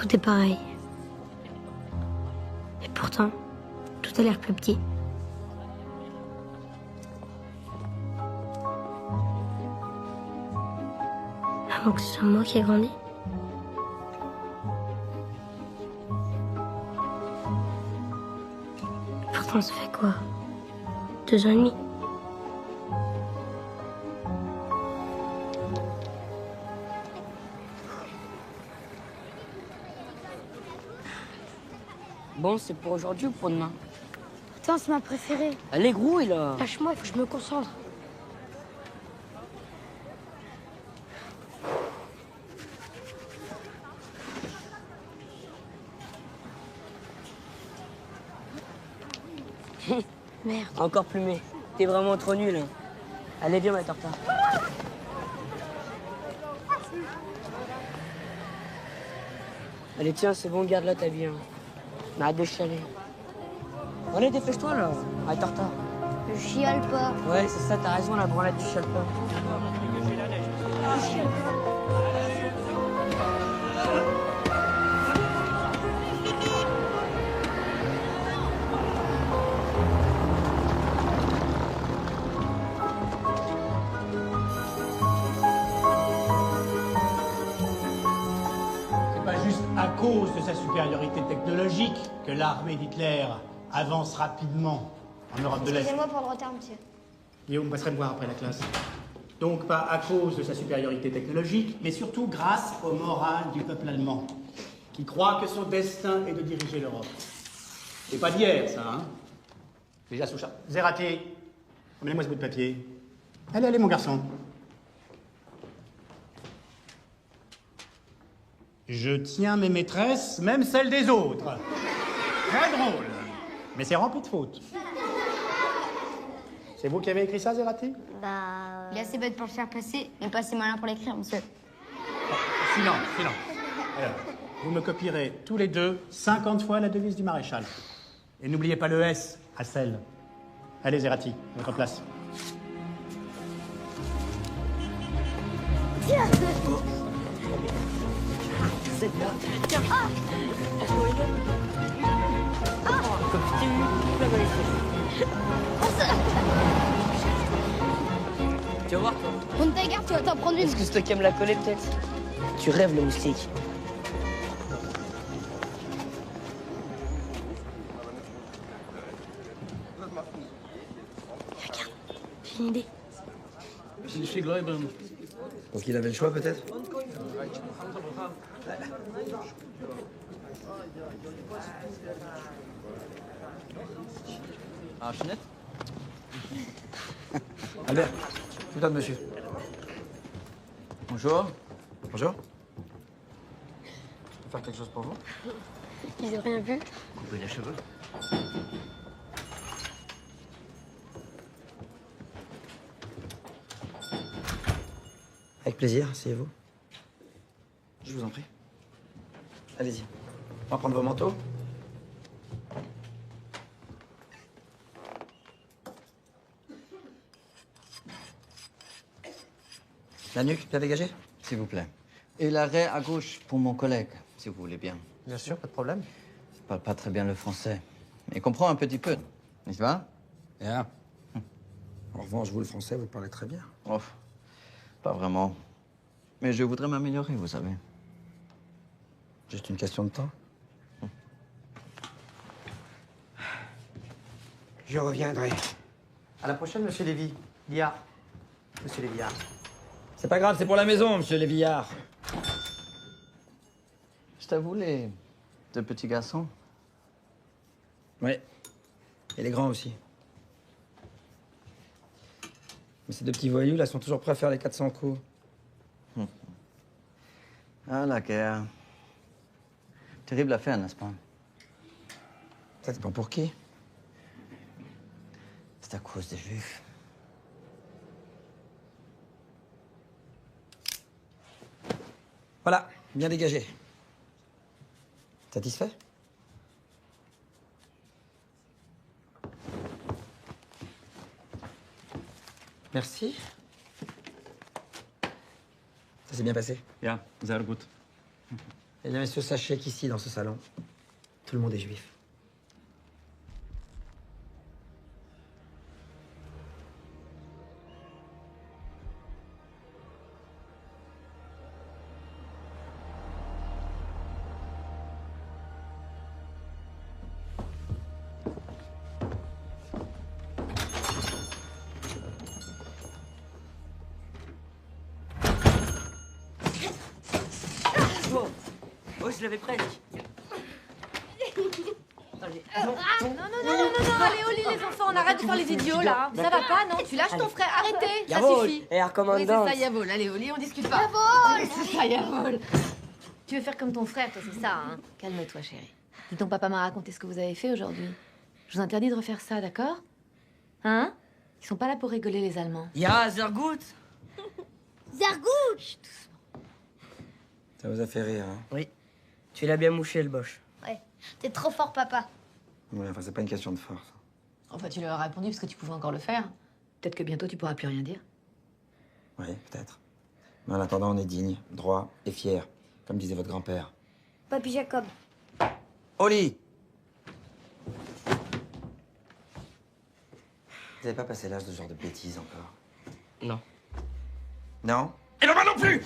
Tout est pareil. Et pourtant, tout a l'air plus petit. Avant que ce soit moi qui ai grandi. Pourtant, ça fait quoi? 2 ans et demi. Bon, c'est pour aujourd'hui ou pour demain? Attends, c'est ma préférée. Allez, gros, il a... Lâche-moi, il faut que je me concentre. Merde. Encore plumé. T'es vraiment trop nul. Hein. Allez, viens, ma torta. Allez, tiens, c'est bon, garde-la, ta vie. Hein. Arrête de chialer. Allez, dépêche-toi, là. Arrête, torta. Je chiale pas. Ouais, c'est ça, t'as raison, la branlette, tu chiales pas. Je chiale pas. À cause de sa supériorité technologique que l'armée d'Hitler avance rapidement en Europe de l'Est. Excusez-moi pour le retard, monsieur. Guillaume, vous passerez me voir après la classe. Donc pas à cause de sa supériorité technologique, mais surtout grâce au moral du peuple allemand, qui croit que son destin est de diriger l'Europe. C'est pas d'hier, ça, hein. Déjà sous chat. Zerati, amenez-moi ce bout de papier. Allez, allez, mon garçon. Je tiens mes maîtresses, même celles des autres. Très drôle. Mais c'est rempli de fautes. C'est vous qui avez écrit ça, Zerati? Il est assez bête pour le faire passer, mais pas assez malin pour l'écrire, monsieur. Silence, silence. Alors, vous me copierez tous les deux 50 fois la devise du maréchal. Et n'oubliez pas le S à celle. Allez, Zerati, votre place. C'est là. Tiens. Ah. Comme tu t'es eu, la balle Tu vas voir, toi. Monte ta garde, tu vas t'en prendre une. Est-ce que c'est toi qui aimes la coller, peut-être? Tu rêves, le moustique. Regarde, j'ai une idée. Donc il avait le choix peut-être? Ah, Chenette? Albert, je vous donne monsieur. Bonjour. Bonjour. Je peux faire quelque chose pour vous? Ils ont rien vu. Coupez les cheveux. Avec plaisir, asseyez-vous. Je vous en prie. Allez-y. On va prendre vos manteaux. La nuque, bien dégagée? S'il vous plaît. Et l'arrêt à gauche pour mon collègue, si vous voulez bien. Bien sûr, pas de problème. Il parle pas très bien le français, mais il comprend un petit peu, n'est-ce pas? Bien. En revanche, vous, le français, vous le parlez très bien. Oh, pas vraiment. Mais je voudrais m'améliorer, vous savez. Juste une question de temps. Je reviendrai. À la prochaine, monsieur Lévy. Liard. Monsieur Lévillard. C'est pas grave, c'est pour la maison, monsieur Lévillard. Je t'avoue, les deux petits garçons. Ouais. Et les grands aussi. Mais ces deux petits voyous, là, sont toujours prêts à faire les 400 coups. Ah, la guerre. Terrible affaire, n'est-ce pas? Ça dépend pour qui. C'est à cause des Juifs. Voilà, bien dégagé. Satisfait? Merci. Ça s'est bien passé. Ja, sehr gut. Eh bien, messieurs, sachez qu'ici, dans ce salon, tout le monde est juif. Oh, je l'avais presque. Allez. Non, allez au lit les enfants, on arrête de faire les idiots là. Ça va pas, non? Tu lâches ton frère, arrêtez, ça Yavol. suffit. Et recommandant. Oui, c'est ça, Yavol, allez au lit, on discute pas. Yavol. C'est ça, Yavol. Tu veux faire comme ton frère, toi, c'est ça, hein? Calme-toi, chérie. Dis ton papa m'a raconté ce que vous avez fait aujourd'hui. Je vous interdis de refaire ça, d'accord? Hein? Ils sont pas là pour rigoler, les Allemands. Ya, Zergout. Zergout. Chut, doucement. Ça vous a fait rire, hein? Oui. Tu l'as bien mouché, le boche. Ouais, t'es trop fort, papa. Ouais, enfin, c'est pas une question de force. Enfin, tu leur as répondu parce que tu pouvais encore le faire. Peut-être que bientôt, tu pourras plus rien dire. Oui, peut-être. Mais en attendant, on est digne, droit et fier, comme disait votre grand-père. Papy Jacob. Au lit! Vous n'avez pas passé l'âge de ce genre de bêtises encore? Non. Non? Et moi non plus!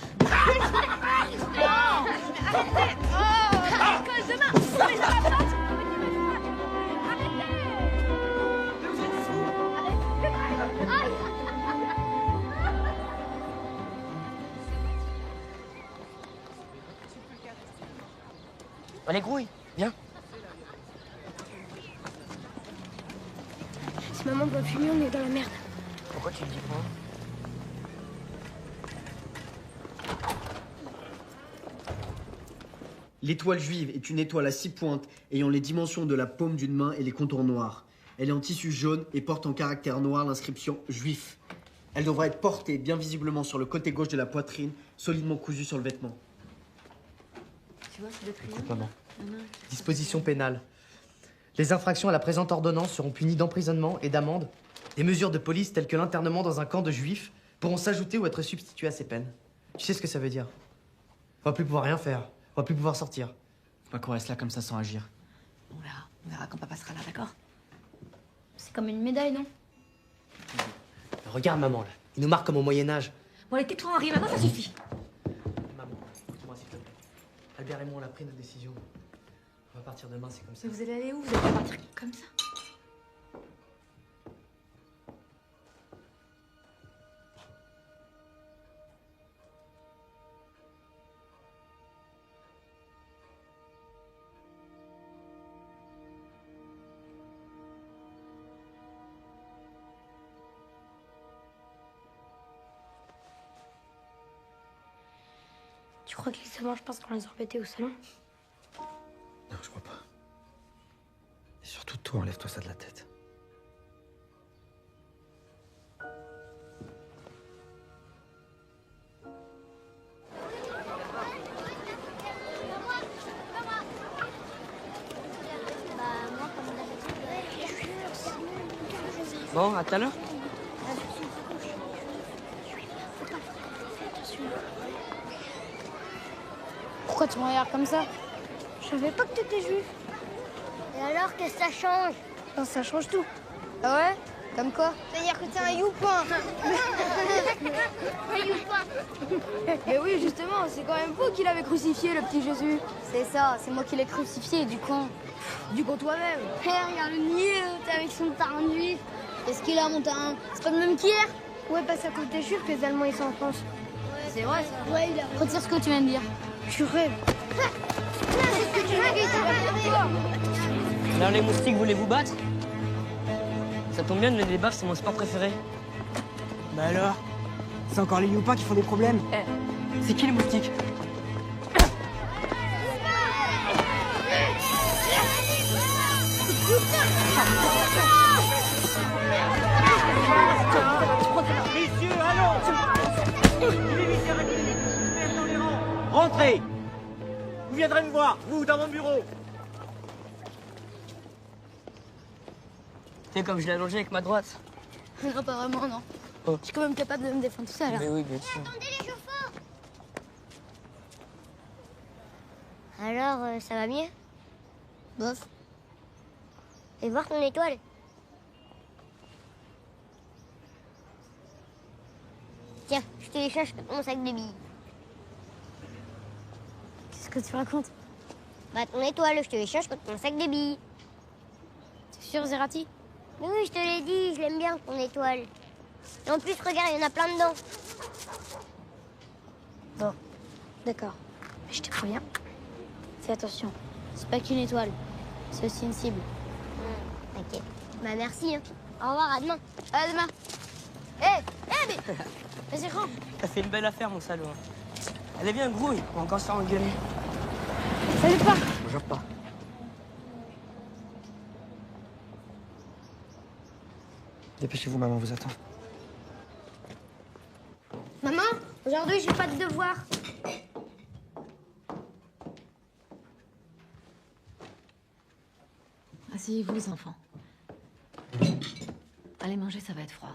Allez, grouille, viens. Si maman doit fumer, on est dans la merde. Pourquoi tu le dis pas? L'étoile juive est une étoile à 6 pointes ayant les dimensions de la paume d'une main et les contours noirs. Elle est en tissu jaune et porte en caractère noir l'inscription juif. Elle devra être portée bien visiblement sur le côté gauche de la poitrine, solidement cousue sur le vêtement. Tu vois, c'est de triangle. Écoute, maman. Disposition pénale. Les infractions à la présente ordonnance seront punies d'emprisonnement et d'amende. Des mesures de police telles que l'internement dans un camp de juifs pourront s'ajouter ou être substituées à ces peines. Tu sais ce que ça veut dire? On va plus pouvoir rien faire. On va plus pouvoir sortir. Faut pas qu'on reste là comme ça sans agir. On verra quand papa sera là, d'accord? C'est comme une médaille, non? Regarde maman là, il nous marque comme au Moyen-Âge. Bon, allez, tais-toi, Henri, maintenant ça suffit. Maman, écoute-moi s'il te plaît. Albert et moi on a pris notre décision. On va partir demain, c'est comme ça. Mais vous allez aller où? Vous allez pas partir comme ça? Tu crois que les Allemands, je pense qu'on les a embêtés au salon? Non, je crois pas. Et surtout, toi, enlève-toi ça de la tête. Bon, à tout à l'heure. Pourquoi tu me regardes comme ça? Je savais pas que t'étais juif. Et alors, qu'est-ce que ça change? Ben, ça change tout. Ah ouais? Comme quoi? C'est-à-dire que t'es un youpan. Un youpan. Mais oui, justement, c'est quand même vous qui l'avez crucifié, le petit Jésus. C'est ça, c'est moi qui l'ai crucifié, du con. Du con toi-même. Hé, regarde le niais, t'es avec son tarn juif. Qu'est-ce qu'il a, mon tarn? C'est pas le même qu'hier? Ouais, bah c'est à cause des juifs que les Allemands, ils sont en France. C'est vrai, ça. Ouais, il a... Retire ce que tu viens de dire. Tu rêves. C'est ce que tu veux dire. Alors, les moustiques, voulez-vous battre? Ça tombe bien, les baffes, c'est mon sport préféré. Bah alors? C'est encore les youpins qui font des problèmes. C'est qui les moustiques? Messieurs, allons! Rentrez! Vous viendrez me voir, vous, dans mon bureau. Tu sais, comme je l'ai allongé avec ma droite. Non, pas vraiment, non. Oh. Je suis quand même capable de me défendre tout seul. Mais oui, bien sûr. Attendez les chauffeurs! Alors, ça va mieux? Bof. Et voir ton étoile. Tiens, je te l'échange contre mon sac de billes. Qu'est-ce que tu racontes? Bah, ton étoile, je te l'échange contre mon sac de billes. T'es sûr, Zerati? Mais oui, je te l'ai dit, je l'aime bien, ton étoile. Et en plus, regarde, il y en a plein dedans. Bon, d'accord. Mais je te préviens. Fais attention. C'est pas qu'une étoile. C'est aussi une cible. Ok. Bah, merci, hein. Au revoir, à demain. À demain. Mais... Vas-y, rentre. T'as fait une belle affaire, mon salaud. Allez, viens, grouille. On va encore se faire engueuler. Salut, pas. Bonjour, pas. Dépêchez-vous, maman vous attend. Maman, aujourd'hui, j'ai pas de devoir. Asseyez-vous, les enfants. Allez manger, ça va être froid.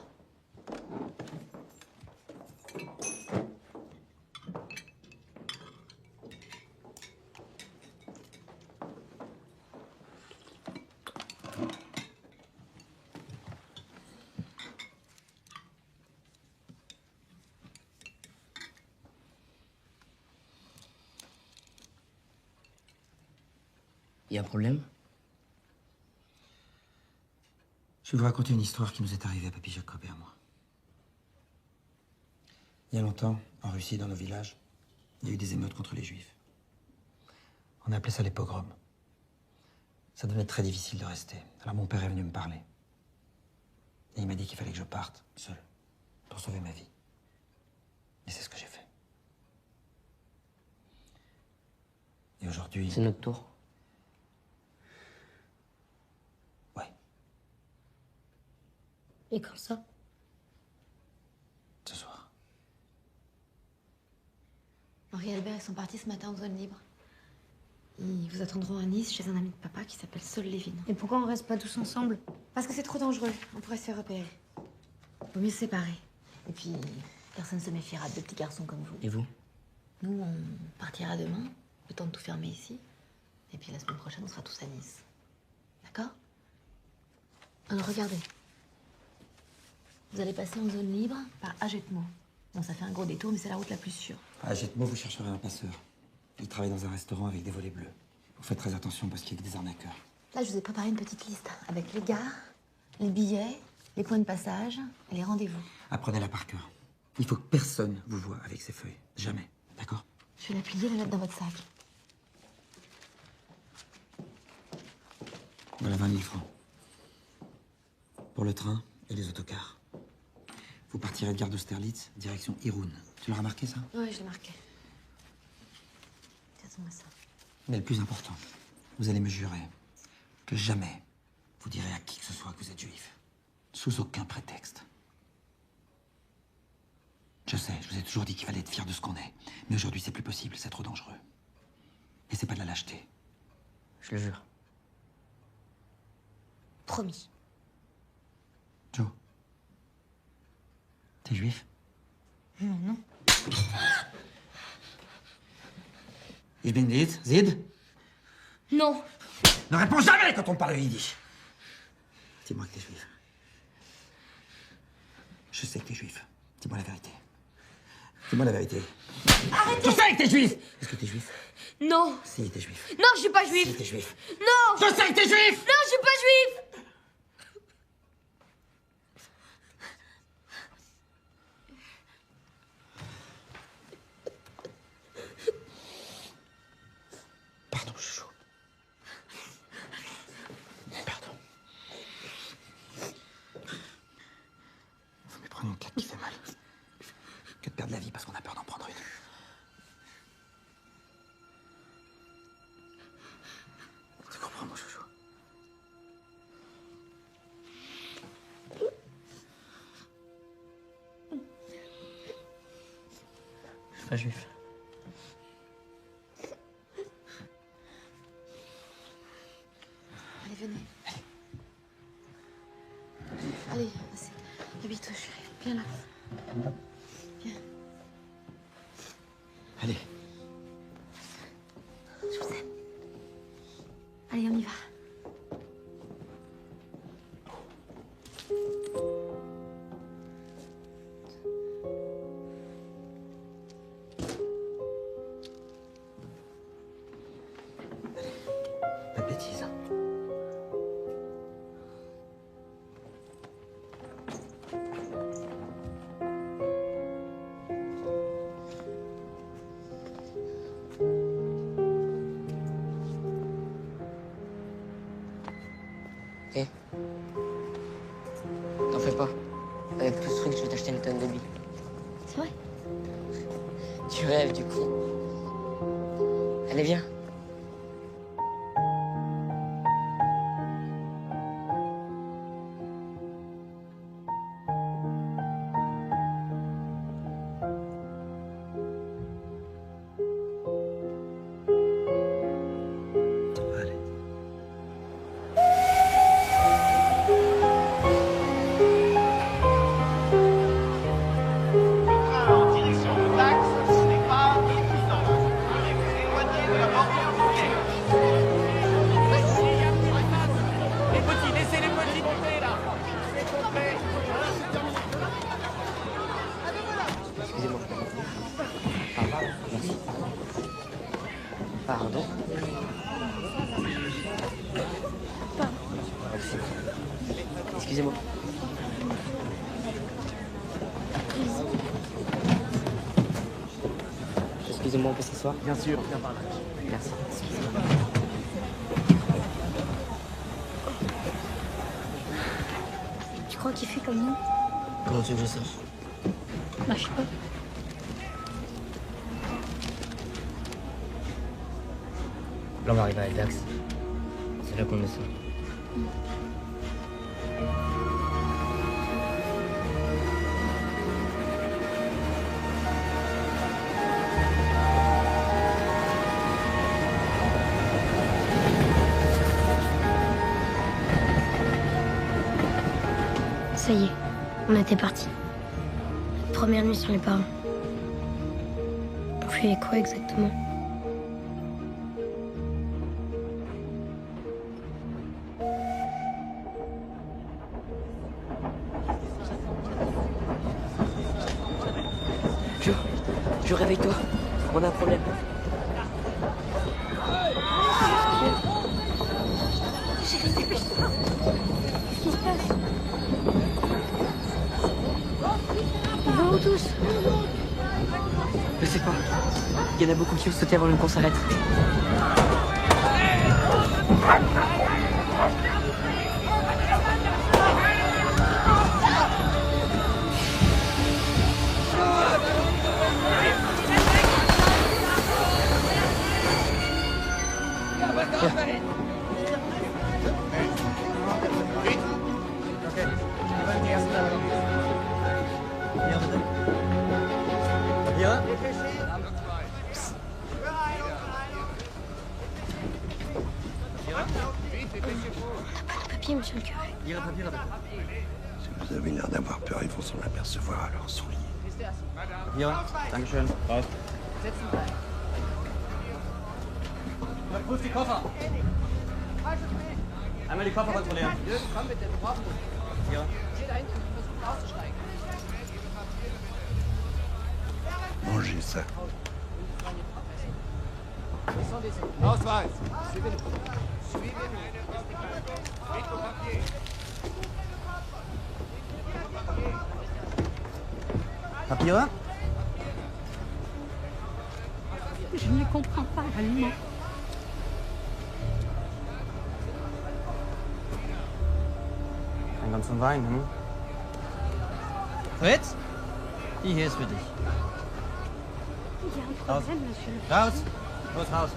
Y a un problème? Je vais vous raconter une histoire qui nous est arrivée à Papy Jacob et à moi. Il y a longtemps, en Russie, dans nos villages, il y a eu des émeutes contre les Juifs. On a appelé ça les pogroms. Ça devenait très difficile de rester. Alors mon père est venu me parler. Et il m'a dit qu'il fallait que je parte, seul, pour sauver ma vie. Et c'est ce que j'ai fait. Et aujourd'hui... C'est notre tour. Ouais, Et quand ça? ce soir. Henri et Albert, ils sont partis ce matin en zone libre. Ils vous attendront à Nice chez un ami de papa qui s'appelle Saul Lévin. Et pourquoi on reste pas tous ensemble? Parce que c'est trop dangereux. On pourrait se faire repérer. Vaut mieux se séparer. Et puis, personne ne se méfiera de petits garçons comme vous. Et vous? Nous, on partira demain, le temps de tout fermer ici. Et puis la semaine prochaine, on sera tous à Nice. D'accord? Alors regardez. Vous allez passer en zone libre par Agetmo. Bon, ça fait un gros détour, mais c'est la route la plus sûre. À Jetmo, vous chercherez un passeur. Il travaille dans un restaurant avec des volets bleus. Vous faites très attention parce qu'il y a que des arnaqueurs. Là, je vous ai préparé une petite liste avec les gares, les billets, les points de passage et les rendez-vous. Apprenez-la par cœur. Il faut que personne vous voie avec ces feuilles. Jamais. D'accord? Je vais la plier et la mettre dans votre sac. Voilà 20 000 francs. Pour le train et les autocars. Vous partirez de gare d'Austerlitz, direction Irun. Tu l'as remarqué, ça? Oui, je l'ai marqué. Tiens-moi ça. Mais le plus important, vous allez me jurer que jamais vous direz à qui que ce soit que vous êtes juif. Sous aucun prétexte. Je sais, je vous ai toujours dit qu'il fallait être fier de ce qu'on est. Mais aujourd'hui, c'est plus possible, c'est trop dangereux. Et c'est pas de la lâcheté. Je le jure. Promis. Joe. T'es juif? Non. Ich bin dit, Zid? Non. Ne réponds jamais quand on parle yiddish. Dis-moi que t'es juif. Je sais que t'es juif. Dis-moi la vérité. Dis-moi la vérité. Arrêtez! Je sais que t'es juif! Est-ce que t'es juif? Non. Si, t'es juif. Non, je suis pas juif. Si, t'es juif. Non. Je sais que t'es juif! Non, je suis pas juif. Pardon, chouchou. Pardon. Faut mieux prendre une claque qui fait mal que de perdre la vie parce qu'on a peur d'en prendre une. Tu comprends, mon chouchou? Je suis pas juif. Allez, venez. Allez, assez. Habille-toi, chérie. Viens là. Viens. Allez. Je vous aime. Allez, on y va. Pas de bêtises. Eh. T'en fais pas. Avec tout ce truc, je vais t'acheter une tonne de billes. C'est vrai? Tu rêves, du coup. Allez, viens. Allez. En direction de Dax, ce n'est pas évident. Veuillez vous éloigner de la bordure routière. Les petits, laissez les petits monter là. Excusez-moi. Pardon. Merci. Pardon. Merci. Excusez-moi. Excusez-moi, on peut s'asseoir? Bien sûr, viens par là. Merci. Tu crois qu'il fait comme nous? Comment tu veux que je sache? Bah, je sais pas. Là, on va arriver à Dax. C'est là qu'on est ça. Ça y est, on était partis. Première nuit sur les parents. On fait quoi exactement? Je réveille-toi. On a un problème. Qu'est-ce qui se passe? Ils vont où tous? Je sais pas. Il y en a beaucoup qui ont sauté avant qu'on s'arrête. Papier, monsieur le curé. Si vous avez l'air d'avoir peur, ils vont s'en apercevoir, alors souriez. Ja, dankeschön. Prüf die Koffer. Einmal die Koffer kontrollieren. Komm bitte, wir brauchen uns. Ja. Hier da hinten, versucht auszusteigen. Mangez ça. Ausweis. Papiere? Je ne comprends pas l'allemand. Ein ganzen Wein, hm? Fritz? Die hier ist für dich. Il y a un problème, monsieur le Raus! Los, raus!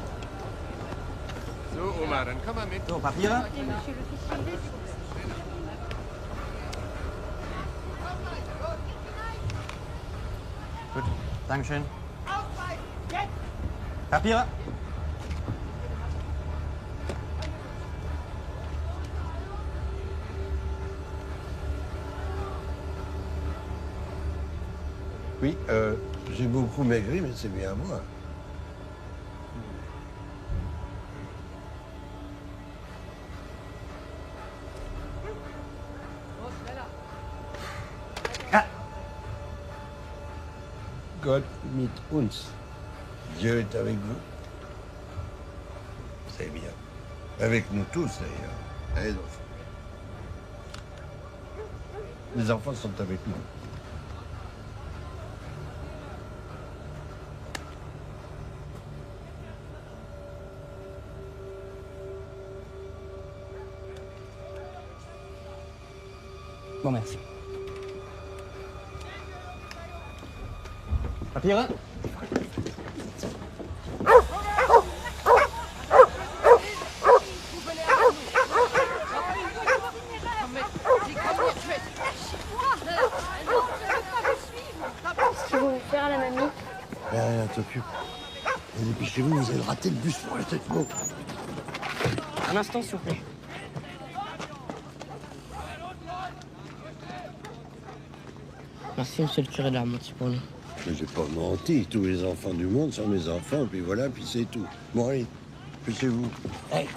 So, Oma, dann komm mal mit. So, Papiere? monsieur l'officier. Gut, Dankeschön. Papiere? Oui, j'ai beaucoup maigri, mais c'est bien moi. Gott mit uns. Dieu est avec vous. C'est bien. Avec nous tous, d'ailleurs. Les enfants. Les enfants sont avec nous. Bon, merci. Papillon. Qu'est-ce qu'ils vont faire à la mamie? Rien, t'occupe. Et dépêchez-vous, vous allez rater le bus pour la tête beau. Un instant, s'il vous plaît. Merci, monsieur le curé de la menti pour nous. Mais j'ai pas menti. Tous les enfants du monde sont mes enfants, puis voilà, puis c'est tout. Bon, allez, dépêchez-vous. Hey.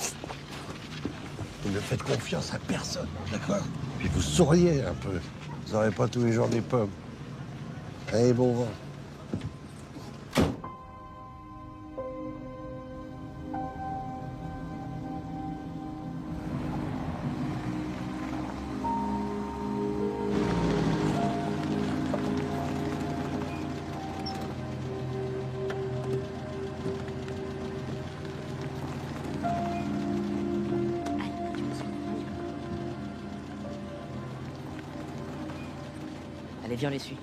Vous ne faites confiance à personne, d'accord? Puis vous souriez un peu. Vous n'aurez pas tous les jours des pommes. Allez, bon vent. Allez, viens, les suis.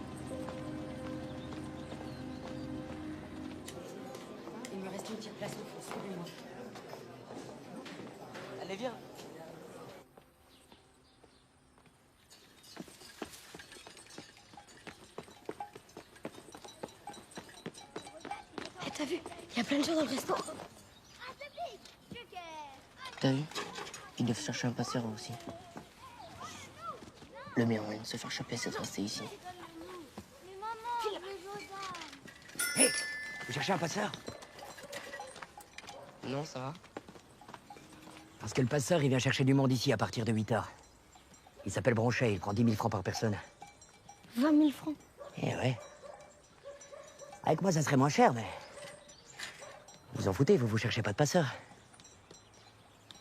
Il me reste une petite place, suivez-moi. Allez, viens. Eh, t'as vu? Il y a plein de gens dans le resto. T'as vu? Ils doivent chercher un passeur aussi. Le meilleur moyen de se faire choper, c'est de rester ici. Hé, vous cherchez un passeur? Non, ça va. Parce que le passeur, il vient chercher du monde ici à partir de 8 h. Il s'appelle Bronchet, il prend 10 000 francs par personne. 20 000 francs. Eh ouais. Avec moi, ça serait moins cher, mais... Vous en foutez, vous cherchez pas de passeur.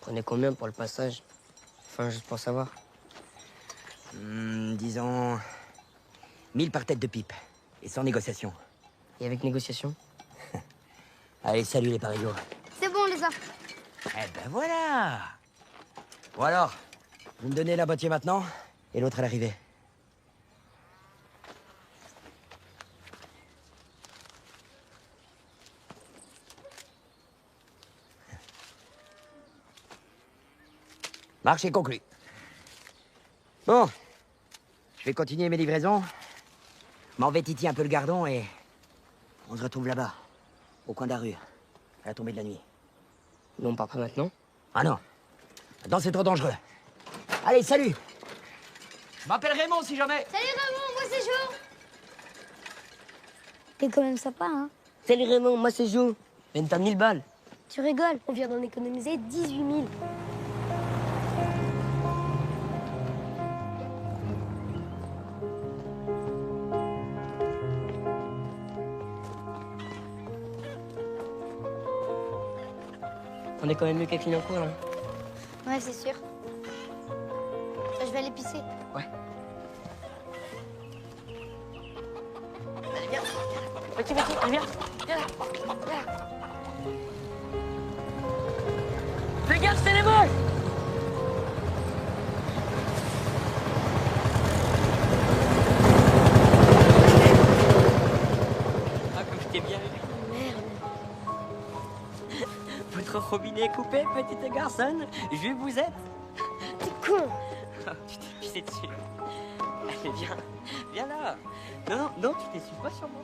Prenez combien pour le passage? Enfin, juste pour savoir. Disons... 1000 par tête de pipe. Et sans négociation. Et avec négociation? Allez, salut les parigots. C'est bon, les a. Eh ben voilà. Bon alors, vous me donnez la moitié maintenant, et l'autre à l'arrivée. Marché conclu. Bon, je vais continuer mes livraisons. M'en vais titiller un peu le gardon et... On se retrouve là-bas, au coin de la rue, à la tombée de la nuit. Non, on part pas maintenant. Ah non. Maintenant, c'est trop dangereux. Allez, salut. Je m'appelle Raymond, si jamais. Salut Raymond, moi c'est Jo. T'es quand même sympa, hein? Salut Raymond, moi c'est Jo. Mais t'as 1000 balles. Tu rigoles, on vient d'en économiser 18 000. On est quand même mieux qu'à Clignancourt, là. Ouais, c'est sûr. Je vais aller pisser. Ouais. Allez, viens. Petit, viens. Viens là. Fais gaffe, c'est les moches! Ah, comme je t'ai bien vu. Merde. Votre robinet est coupé, petite garçonne. Je vous aide. T'es con. Oh, tu t'es pissé dessus. Allez, viens là. Non, tu t'essuies pas sur moi.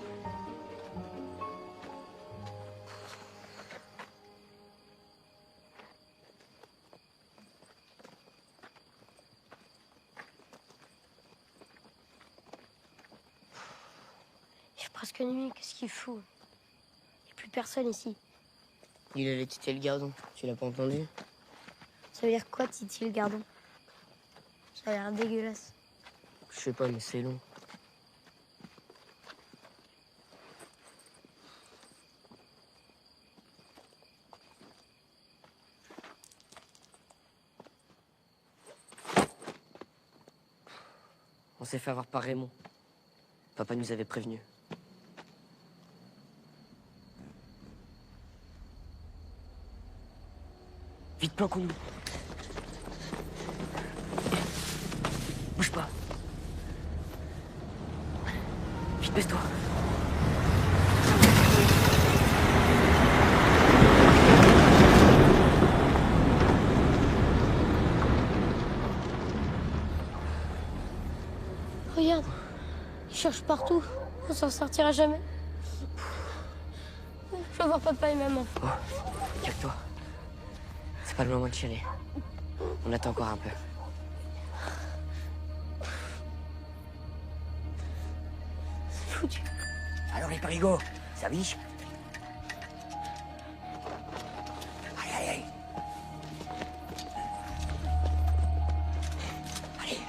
Il fait presque nuit, qu'est-ce qu'il fout? Il n'y a plus personne ici. Il allait titiller le gardon, tu l'as pas entendu? Ça veut dire quoi, titiller le gardon? Ça a l'air dégueulasse. Je sais pas, mais c'est long. On s'est fait avoir par Raymond. Papa nous avait prévenus. Vite, planquons-nous. Bouge pas. Vite, baisse-toi. Regarde, ils cherchent partout. On s'en sortira jamais. Je veux voir papa et maman. Oh, calme-toi. C'est pas le moment de chialer. On attend encore un peu. C'est foutu. Alors les parigots, ça viche? Allez, allez, allez. Allez.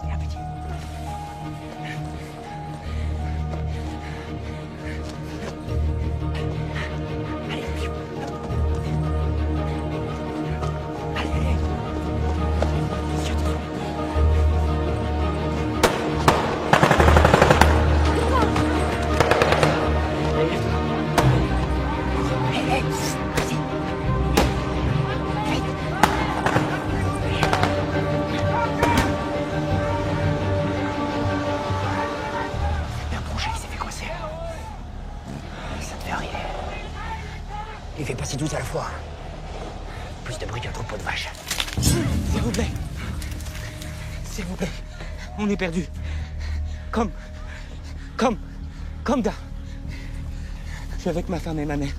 Viens, petit. Allez, piou. Allez, allez. Bien bronché, il s'est fait coincer. Ça devait arriver. Il fait passer tout à la fois. Plus de bruit qu'un troupeau de vaches. S'il vous plaît. S'il vous plaît. On est perdu. Comme Da. Je suis avec ma femme et ma mère.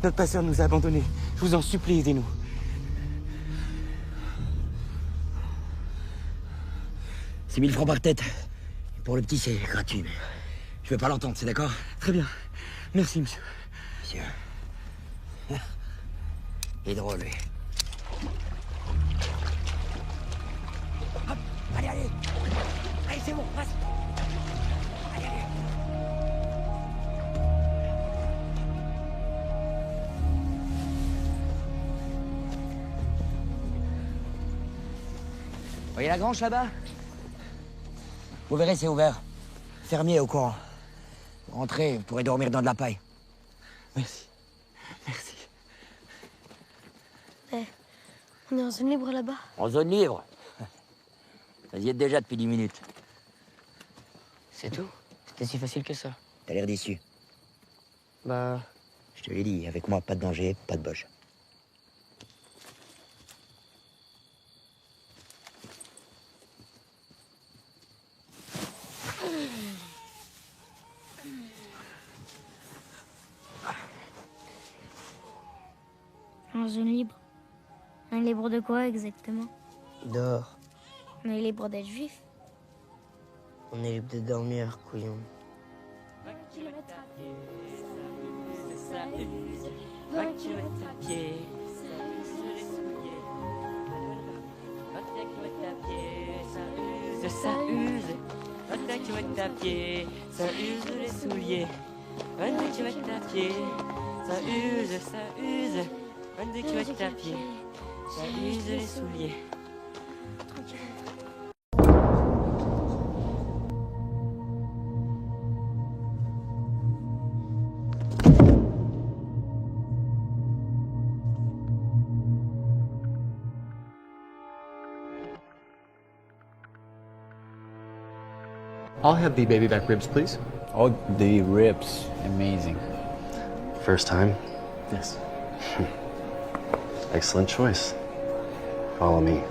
Notre pasteur nous a abandonnés. Je vous en supplie, aidez-nous. C'est 1000 francs par tête. Pour le petit, c'est gratuit, mais je veux pas l'entendre, c'est d'accord? Très bien. Merci, monsieur. Monsieur. Il est drôle, lui. Hop, allez, allez. Allez, c'est bon, passe. Allez, allez. Voyez la grange là-bas? Vous verrez, c'est ouvert. Fermier au courant. Rentrez, vous pourrez dormir dans de la paille. Merci. Merci. On est en zone libre là-bas. En zone libre? Vous y êtes déjà depuis 10 minutes. C'est tout? C'était si facile que ça? T'as l'air déçu. Bah... Je te l'ai dit, avec moi, pas de danger, pas de boche. En zone libre. On est libre de quoi exactement? Dehors. On est libre d'être juif. On est libre de dormir, couillon. Ça use, 22 kilomètres à pied, ça use les souliers. 22 kilomètres à pied, ça use, 22 kilomètres à pied, ça use les souliers. I'll have the baby back ribs, please. Oh, the ribs. Amazing. First time? Yes. Excellent choice. Follow me.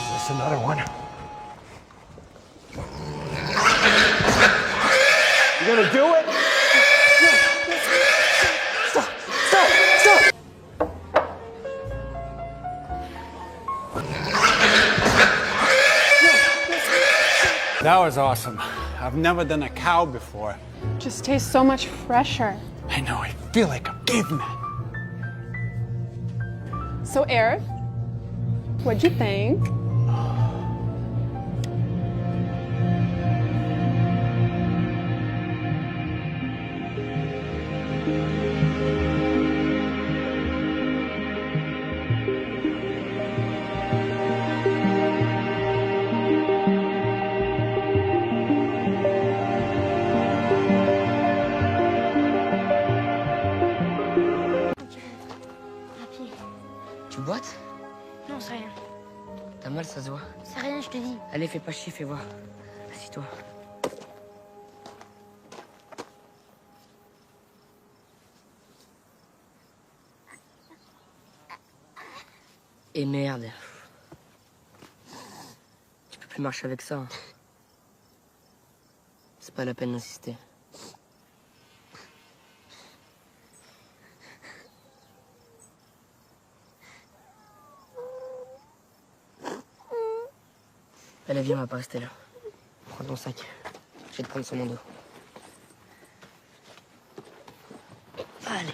That's another one. You gonna do it? Stop! Stop! Stop! That was awesome. I've never done a cow before. Just tastes so much fresher. I know, I feel like a caveman. So, Eric, what'd you think? Tu boites? Non, c'est rien. T'as mal, ça se voit. C'est rien, je te dis. Allez, fais pas chier, fais voir. Assis-toi. Et merde. Tu peux plus marcher avec ça. Hein. C'est pas la peine d'insister. Allez, viens, on va pas rester là. Prends ton sac. Je vais te prendre sur mon dos. Allez.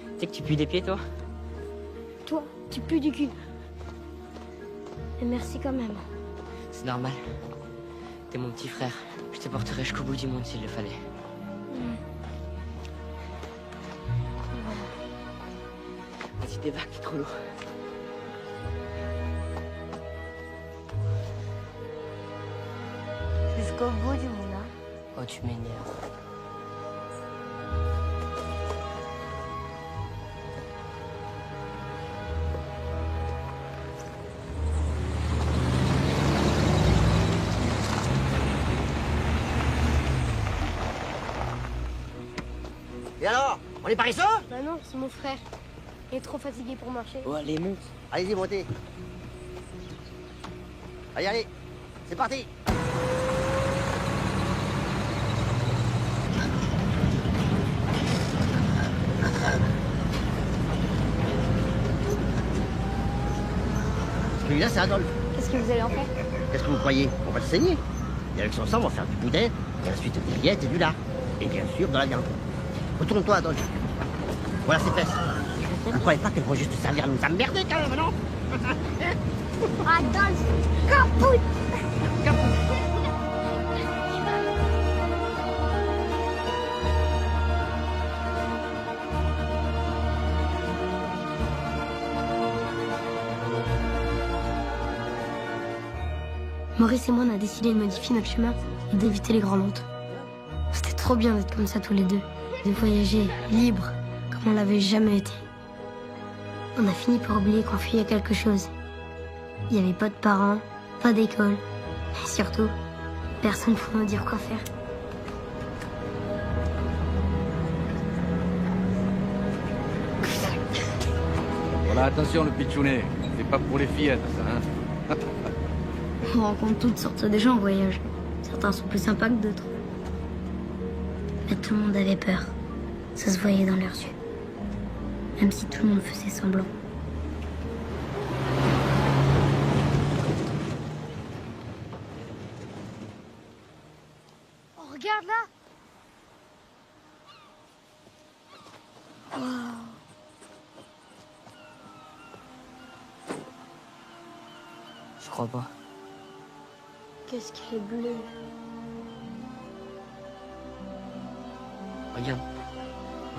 Tu sais que tu pues des pieds, toi? Toi, tu pues du cul. Et merci quand même. C'est normal. T'es mon petit frère. Je te porterai jusqu'au bout du monde s'il le fallait. Vas-y, débarque, c'est trop lourd. Jusqu'au bout du monde, hein. Oh, tu m'énerves. Et alors? On est paresseux? Bah non, c'est mon frère. Il est trop fatigué pour marcher. Oh, allez, monte. Allez-y, montez. Allez, allez. C'est parti. Celui-là, c'est Adolphe. Qu'est-ce que vous allez en faire? Qu'est-ce que vous croyez? On va le saigner. Et avec son sang, on va faire du boudin, et ensuite des rillettes et du lard. Et bien sûr, de la viande. Retourne-toi, Adolphe. Voilà ses fesses. Vous ne croyez pas qu'elles vont juste servir à nous emmerder quand même, non? Adolphe, capoute! Maurice et moi, on a décidé de modifier notre chemin et d'éviter les grandes routes. C'était trop bien d'être comme ça tous les deux, de voyager libre comme on l'avait jamais été. On a fini par oublier qu'on fuyait quelque chose. Il n'y avait pas de parents, pas d'école, et surtout, personne pour nous dire quoi faire. Voilà, attention le pitchounet, c'est pas pour les fillettes ça, hein. On rencontre toutes sortes de gens en voyage. Certains sont plus sympas que d'autres. Mais tout le monde avait peur. Ça se voyait dans leurs yeux. Même si tout le monde faisait semblant. Oh, regarde là! Wow. Je crois pas. Qu'est-ce qu'elle est bleue. Regarde.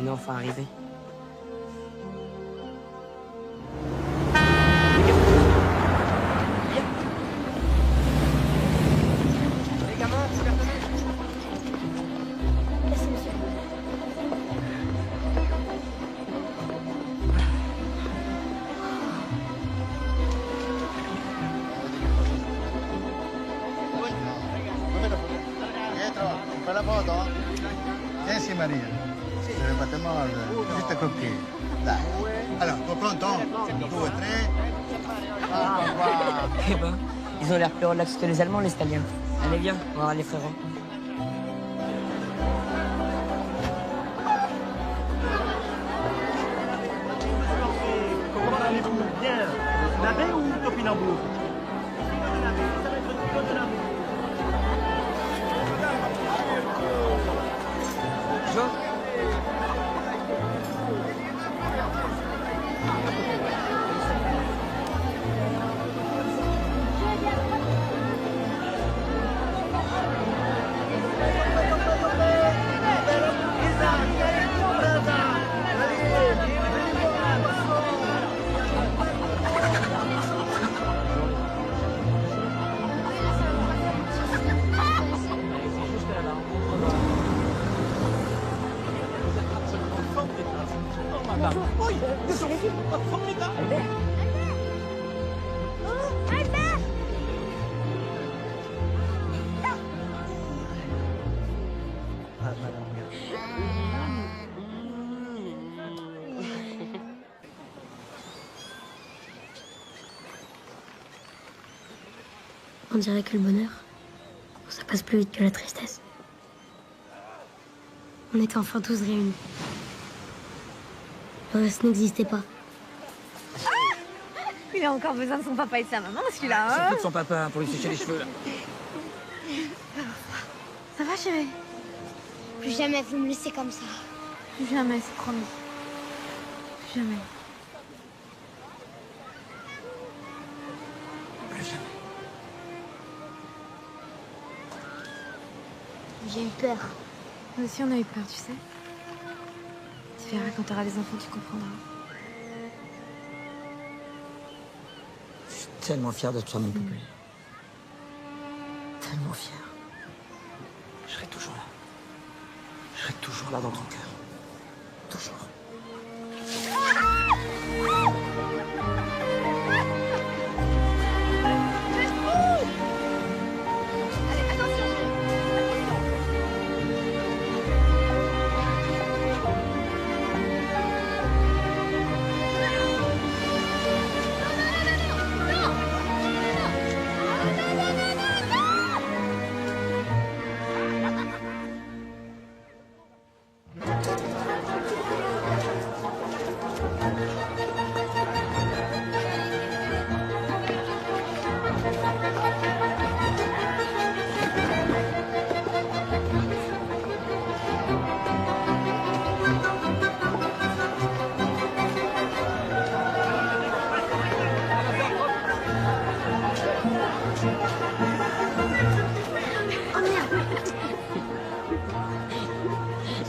On est enfin arrivé. Les gamins, c'est personne. Merci, monsieur. Fai la foto? Sì, Maria. Se ne fate male. Giusto così. Dai. Allora, tu pronto? 1, 2, 3. Eh ben, ils ont l'air plus relax que les Allemands, les Italiens. Allez, viens, on va voir les frérots. baie ou topinambour? On dirait que le bonheur, ça passe plus vite que la tristesse. On était enfin tous réunis. Le reste n'existait pas. Il a encore besoin de son papa et de sa maman, celui-là. Hein? Surtout de son papa pour lui sécher les cheveux, là. Ça va, chérie? Plus jamais vous me laissez comme ça. Plus jamais, c'est promis. Plus jamais. J'ai eu peur. Nous aussi, on a eu peur, tu sais. Tu verras, quand t'auras des enfants, tu comprendras. Je suis tellement fier de toi, mon poupée. Tellement fier. Je serai toujours là. Je serai toujours là dans ton cœur. Toujours.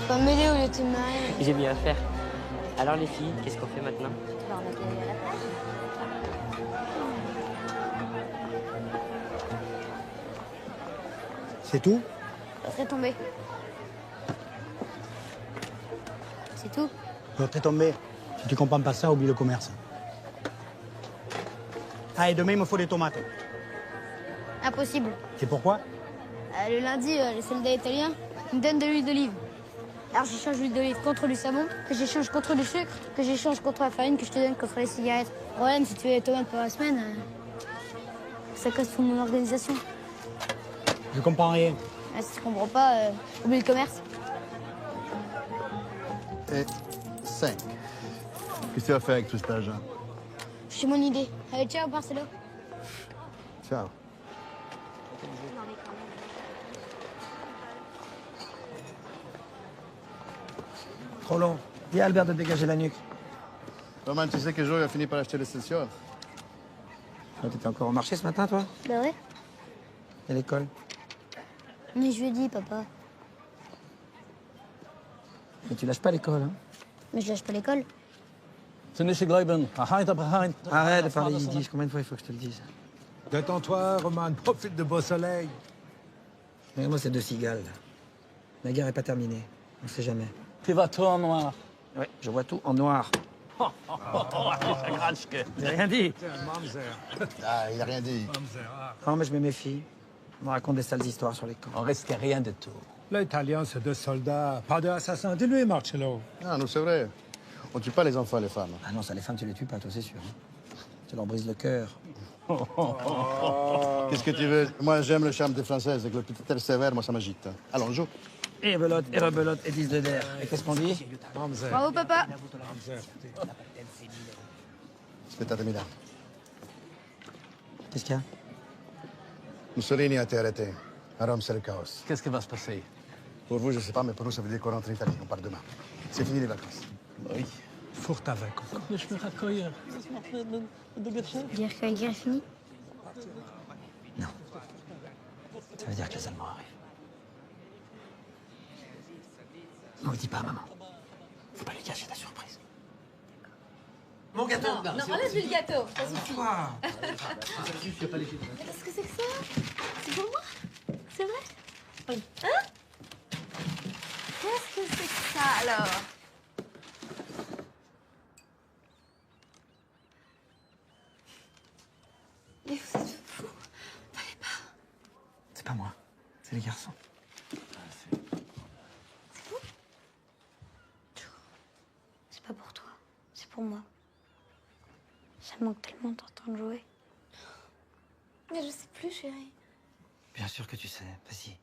Pas mêler au lieu de te marier. J'ai mieux à faire. Alors les filles, qu'est-ce qu'on fait maintenant? On a qu'à aller à la plage. C'est tout? Laisse tomber. C'est tout. T'es tombé. Si tu comprends pas ça, oublie le commerce. Ah, et demain, il me faut des tomates. Impossible. C'est pourquoi? Le lundi, les soldats italiens me donnent de l'huile d'olive. Alors j'échange l'huile d'olive contre du savon, que j'échange contre du sucre, que j'échange contre la farine, que je te donne contre les cigarettes. Le problème, si tu veux les tomates pour la semaine, ça casse toute mon organisation. Je comprends rien. Si tu comprends pas, oublie le commerce. Et 5. Qu'est-ce que tu vas faire avec tout cet argent? J'ai mon idée. Allez, ciao, Marcelo. Ciao. Trop long. Dis à Albert de dégager la nuque. Comment tu sais que Joe a fini par acheter l'Excelsior? Ah, t'étais encore au marché ce matin, toi? Bah ouais. Et l'école? Mais je lui ai dit, papa. Mais tu lâches pas l'école, hein? Mais je lâche pas l'école. Arrête de parler yiddish. Combien de fois il faut que je te le dise? Détends-toi, Roman. Profite de beau soleil. Regarde-moi ces deux cigales. La guerre est pas terminée. On sait jamais. Tu vois tout en noir. Ouais, je vois tout en noir. J'ai rien dit. Ah, il a rien dit. Non, mais je me méfie. On me raconte des sales histoires sur les camps. On risque rien de tout. L'Italien, c'est deux soldats, pas deux assassins. Dis-lui, Marcello. Ah, non, c'est vrai. On tue pas les enfants et les femmes. Ah non, ça, les femmes, tu les tues pas, toi, c'est sûr. Hein. Tu leur brises le cœur. Qu'est-ce que tu veux? Moi, j'aime le charme des Françaises. Avec le petit air sévère, moi, ça m'agite. Allons, joue. Et belote, et rebelote, et 10 de der. Et qu'est-ce qu'on dit? Bravo, papa. Aspettatemi là. Qu'est-ce qu'il y a? Mussolini a été arrêté. À Rome, c'est le chaos. Qu'est-ce qui va se passer? Pour vous, je sais pas, mais pour nous, ça veut dire qu'on rentre en Italie. On part demain. C'est fini les vacances. Oui. Furta vacances. Dire que la guerre est finie? Non. Ça veut dire que les Allemands arrivent. On le dit pas à maman. Faut pas lui cacher ta surprise. Mon gâteau. Non, enlève le gâteau, ça suffit. Quoi? Qu'est-ce que c'est que ça? C'est pour moi? C'est vrai? Oui. Hein? Qu'est-ce que c'est que ça, alors? Mais vous êtes fous. Fallait pas. C'est pas moi. C'est les garçons. C'est vous? C'est pas pour toi. C'est pour moi. Ça me manque tellement de t'entendre jouer. Mais je sais plus, chérie. Bien sûr que tu sais. Vas-y.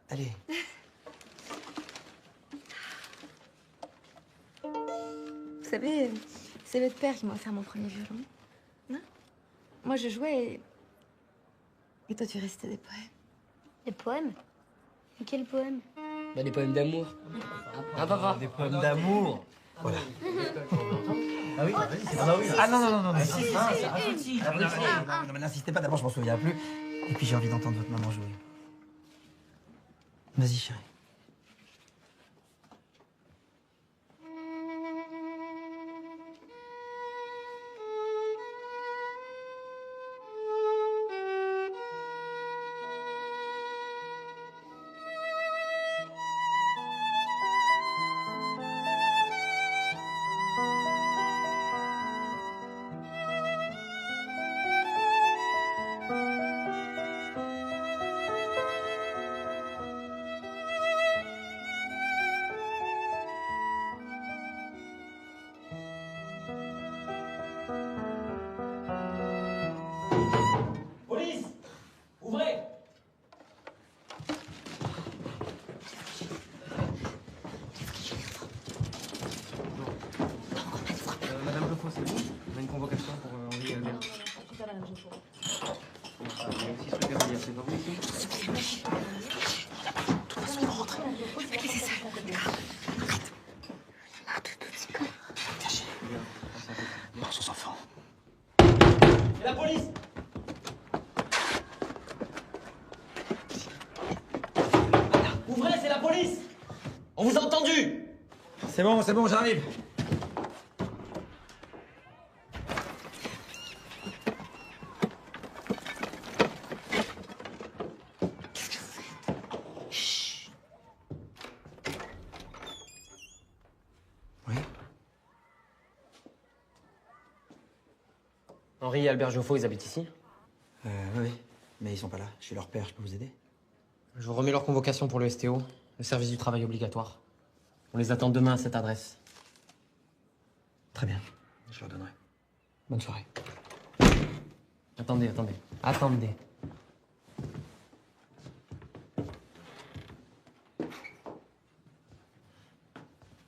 Allez. Vous savez, c'est votre père qui m'a offert mon premier violon. Hein? Moi, je jouais et toi, tu récitais des poèmes. Des poèmes? Mais quels poèmes? Bah, des poèmes d'amour. Ah, papa. Des poèmes d'amour. Voilà. Ah oui? Ah non, non, non, non. Ah, si, si, si. Non, mais n'insistez pas, d'abord, je m'en souviens plus. Et puis, j'ai envie d'entendre votre maman jouer. Vas-y, chérie. Police! Ouvrez! Madame Joffo, c'est vous? On a une convocation pour Henri Albert. C'est pas madame Joffo. Il y a aussi ce truc à vous dire, c'est pas vous ici? Tout va se rentrer. Laissez ça, d'accord. Cachez. Pense aux enfants. C'est la police! Ouvrez, c'est la police! On vous a entendu! C'est bon, j'arrive. Oui. Henri et Albert Joffo, ils habitent ici? Oui, mais ils sont pas là. Je suis leur père, je peux vous aider? Je vous remets leur convocation pour le STO, le service du travail obligatoire. On les attend demain à cette adresse. Très bien, je leur donnerai. Bonne soirée. Attendez.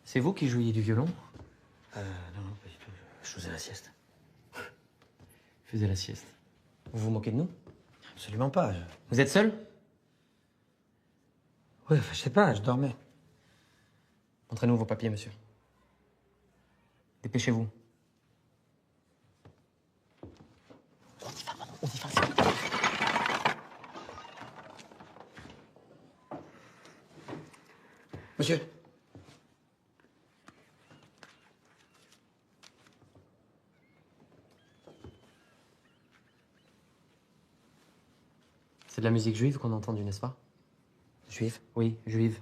C'est vous qui jouiez du violon? Non, pas du tout. Je faisais la sieste. Je faisais la sieste. Vous vous moquez de nous? Absolument pas. Vous êtes seul? Ouais, je sais pas, je dormais. Montrez-nous vos papiers, monsieur. Dépêchez-vous. On y va. Monsieur. C'est de la musique juive qu'on a entendue, n'est-ce pas? Juive? Oui, juive.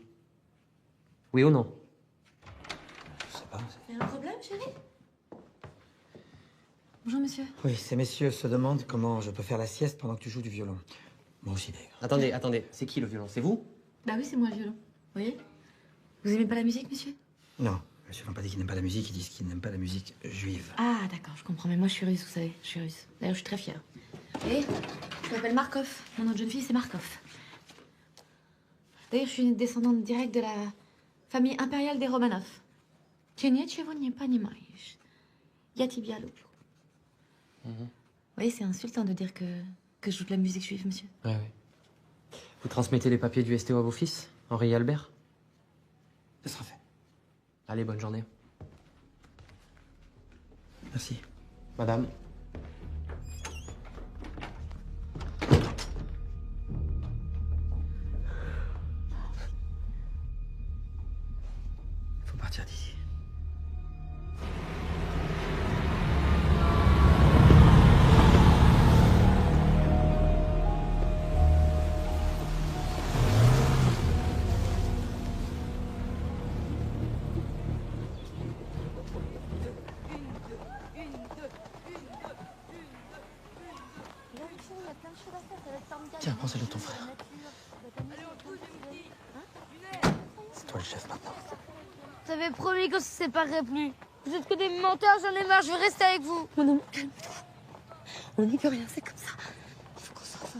Oui ou non? Je sais pas. Il y a un problème, chérie? Bonjour, monsieur. Oui, ces messieurs se demandent comment je peux faire la sieste pendant que tu joues du violon. Moi aussi, d'ailleurs. Attendez. C'est qui le violon? C'est vous? Bah oui, c'est moi le violon. Vous voyez? Vous aimez pas la musique, monsieur? Non, monsieur n'ont pas dit qu'ils n'aiment pas la musique, ils disent qu'ils n'aiment pas la musique juive. Ah, d'accord, je comprends. Mais moi, je suis russe, vous savez. Je suis russe. D'ailleurs, je suis très fière. Et je m'appelle Markov. Mon nom de jeune fille, c'est Markov. D'ailleurs, je suis une descendante directe de la famille impériale des Romanov. Cię niczego nie понимаешь. Я тебя люблю. voyez, c'est insultant de dire que je joue de la musique juive, monsieur. Ouais. Vous transmettez les papiers du STO à vos fils, Henri et Albert? Ce sera fait. Allez, bonne journée. Merci. Madame. Faut partir d'ici. Tiens, prends celle de ton frère. C'est toi le chef maintenant. Vous avez promis qu'on se séparerait plus. Vous êtes que des menteurs, j'en ai marre, je veux rester avec vous. Mon amour, calme-toi. On n'y peut rien, c'est comme ça. Il faut qu'on s'en sorte.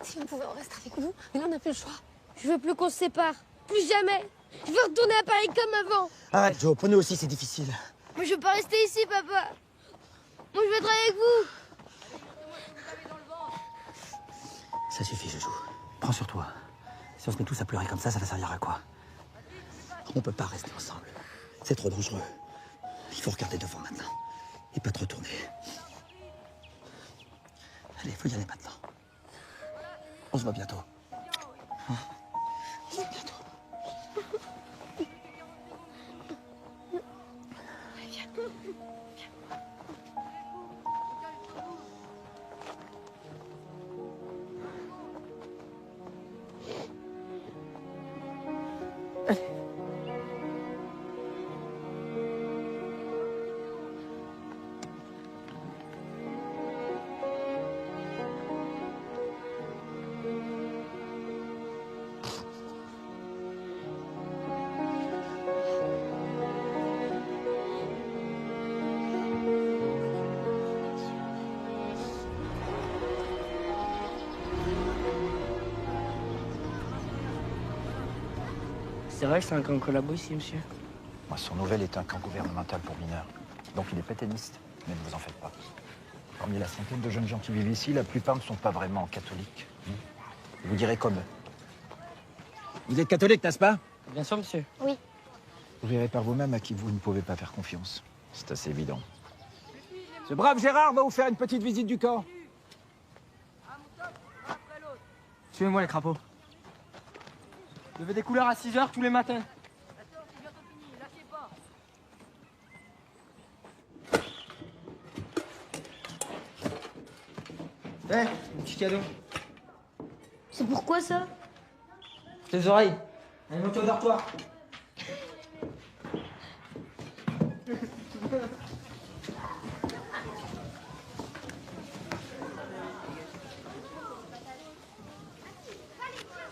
Si on pouvait en rester avec vous, mais là on n'a plus le choix. Je veux plus qu'on se sépare. Plus jamais. Je veux retourner à Paris comme avant. Arrête, Joe, pour nous aussi c'est difficile. Mais je veux pas rester ici, papa. Moi, je veux être avec vous. Ça suffit, Jojo. Prends sur toi. Si on se met tous à pleurer comme ça va servir à quoi? On peut pas rester ensemble. C'est trop dangereux. Il faut regarder devant maintenant. Et pas te retourner. Allez, faut y aller maintenant. On se voit bientôt. Hein? On se voit bientôt. C'est vrai que c'est un camp collabo ici, monsieur. Son nouvel est un camp gouvernemental pour mineurs. Donc il est pétainiste, mais ne vous en faites pas. Parmi la centaine de jeunes gens qui vivent ici, la plupart ne sont pas vraiment catholiques. Vous direz comme eux. Vous êtes catholique, n'est-ce pas? Bien sûr, monsieur. Oui. Vous verrez par vous-même à qui vous ne pouvez pas faire confiance. C'est assez évident. Ce brave Gérard va vous faire une petite visite du camp. Suivez-moi les crapauds. Levez des couleurs à 6h tous les matins. Eh, un petit cadeau. C'est pourquoi ça? Tes oreilles. Allez, monte au dortoir.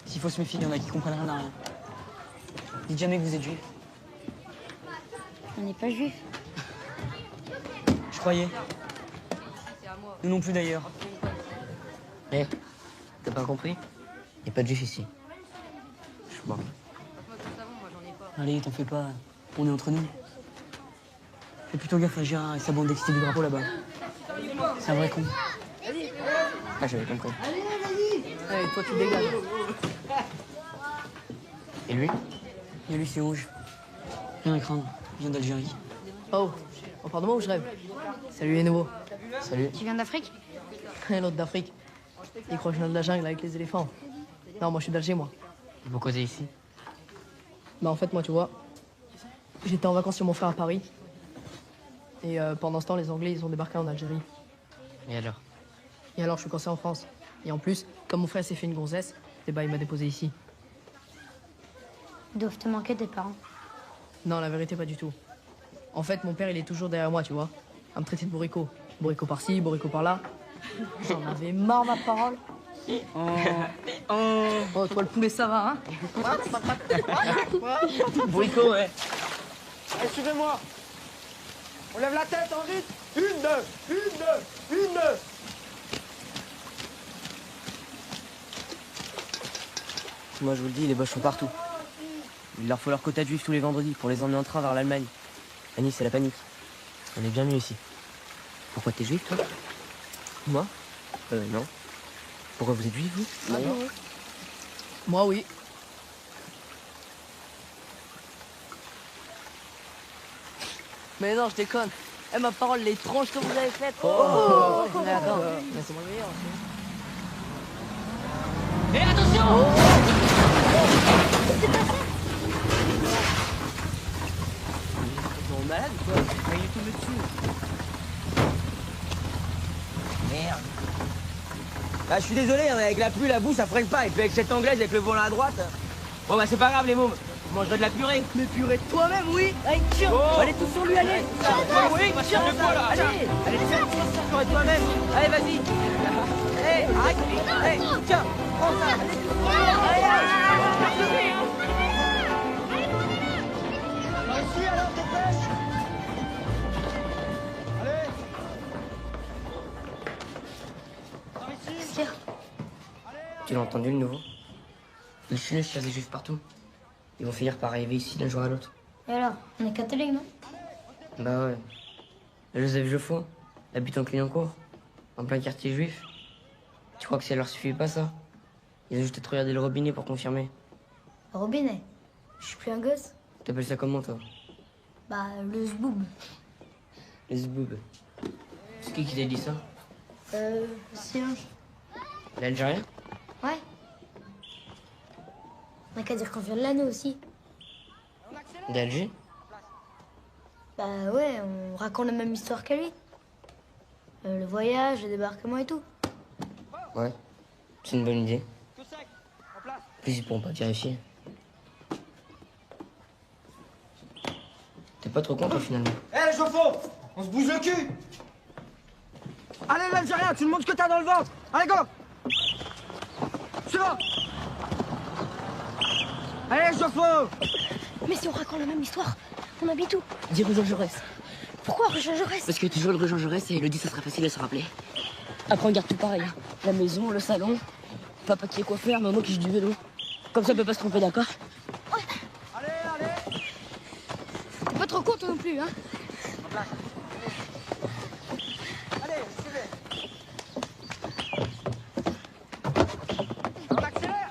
S'il faut se méfier, il y en a qui comprennent rien à rien. Dites jamais que vous êtes juif. On n'est pas juif. Je croyais. Nous non plus d'ailleurs. Eh, t'as pas compris? Y a pas de juif ici. Je suis mort. Allez, t'en fais pas. On est entre nous. Fais plutôt gaffe à Gérard et sa bande d'excités du drapeau là-bas. C'est un vrai con. Ah, j'avais compris. Allez, toi tu dégages. Et lui? Et lui, c'est rouge. Rien à craindre. Il vient d'Algérie. Oh, pardon, je rêve. Salut les nouveaux. Salut. Tu viens d'Afrique? Et l'autre d'Afrique. Il croit que je viens de la jungle avec les éléphants. Non, moi je suis d'Alger, moi. Vous causez ici? Bah en fait, moi, tu vois, j'étais en vacances chez mon frère à Paris. Et pendant ce temps, les Anglais, ils ont débarqué en Algérie. Et alors? Et alors, je suis coincé en France. Et en plus, comme mon frère s'est fait une gonzesse, et bah il m'a déposé ici. Ils doivent te manquer tes parents. Non, la vérité, pas du tout. En fait, mon père, il est toujours derrière moi, tu vois. À me traiter de bourricot. Bourricot par-ci, bourricot par-là. J'en avais marre, ma parole. Oh, toi, le poulet, ça va, hein? Bourricot, ouais. Allez, suivez-moi. On lève la tête, en vite. Une. Moi, je vous le dis, les Boches sont partout. Il leur faut leur quota de juifs tous les vendredis pour les emmener en train vers l'Allemagne. À Nice, c'est la panique. On est bien mieux ici. Pourquoi t'es juif, toi? Moi non. Pourquoi vous êtes juif, vous? Ah non. Moi, oui. Mais non, je déconne. Eh, ma parole, les tranches que vous avez faites. Oh. Mais attends, mais c'est moi le meilleur. Et attention Ils sont malades ou quoi? Il est tombé dessus. Merde. Ah, je suis désolé, hein, mais avec la pluie, la boue, ça freine pas. Et puis avec cette anglaise, avec le volant à droite. Bon, bah, c'est pas grave, les mômes. Je mangerai de la purée. Mais purée de toi-même, oui. Allez, tiens. Allez, tous sur lui, allez. Oui, tiens, allez, allez, tiens, purée de toi-même. Allez, vas-y. Hé, arrête. Hé, tiens, prends ça. Ici, alors, dépêche. Allez. Par ici. Qu'est-ce qu'il y a? Tu l'as entendu, le nouveau? Les Chinois chassent des juifs partout. Ils vont finir par arriver ici d'un jour à l'autre. Et alors, on est catholique, non? Bah ouais. Joseph Geoffroy habite en Clignancourt, en plein quartier juif. Tu crois que ça leur suffit pas, ça? Ils ont juste à te regarder le robinet pour confirmer. Le robinet. Je suis plus un gosse. T'appelles ça comment, toi? Bah, le zboub. Les zboub. C'est qui t'a dit ça? Silence. L'Algérien? Ouais. On n'a qu'à dire qu'on vient de là, nous aussi. D'Alger? Bah ouais, on raconte la même histoire qu'à lui. Le voyage, le débarquement et tout. Ouais. C'est une bonne idée. Plus, ils pourront pas te vérifier. T'es pas trop content, finalement. Hé, les chauffeurs, on se bouge le cul. Allez, l'Algérien, tu me montres ce que t'as dans le ventre. Allez, go. C'est bon. Allez, chauffeur. Mais si on raconte la même histoire, on habite où? Dis rue Jean Jaurès. Pourquoi rue Jean Jaurès? Parce que toujours le rue Jean Jaurès et Elodie, ça sera facile de se rappeler. Après, on garde tout pareil. Hein. La maison, le salon, papa qui est coiffeur, maman qui joue du vélo. Comme ça, on peut pas se tromper, d'accord? Ouais. T'es pas trop con, toi non plus, hein? Allez, suivez. On accélère.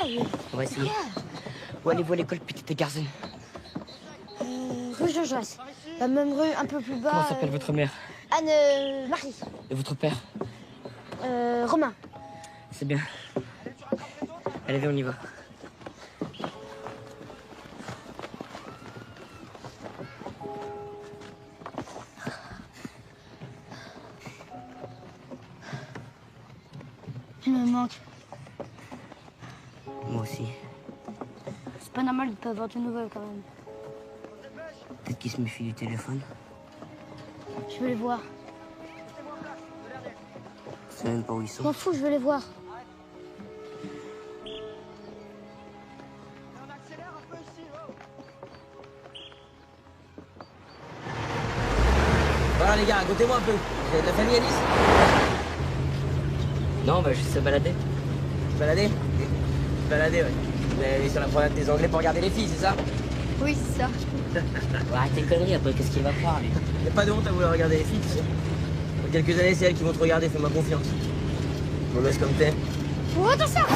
Allez. On va essayer. Où allez-vous à l'école, petite garçon? Rue Jean Jaurès. La même rue, un peu plus bas. Comment s'appelle votre mère? Marie. Et votre père? Romain. C'est bien. Allez, viens, on y va. Il me manque. Moi aussi. C'est pas normal de pas avoir de nouvelles quand même. Peut-être qu'il se méfie du téléphone. Je veux les voir. Je sais même pas où ils Je sont. m'en fous, je veux les voir. Voilà, les gars, racontez-moi un peu. Vous avez de la famille à Nice? Non, on va juste se balader. Balader? Se balader, ouais. Vous allez aller sur la promenade des Anglais pour regarder les filles, c'est ça? Oui, c'est ça. Arrête tes conneries, après, qu'est-ce qu'il va croire, lui? Y'a pas de honte à vouloir regarder les filles, tu sais. Dans quelques années, c'est elles qui vont te regarder, fais-moi confiance. Mauvaise comme t'es. Oh, attention!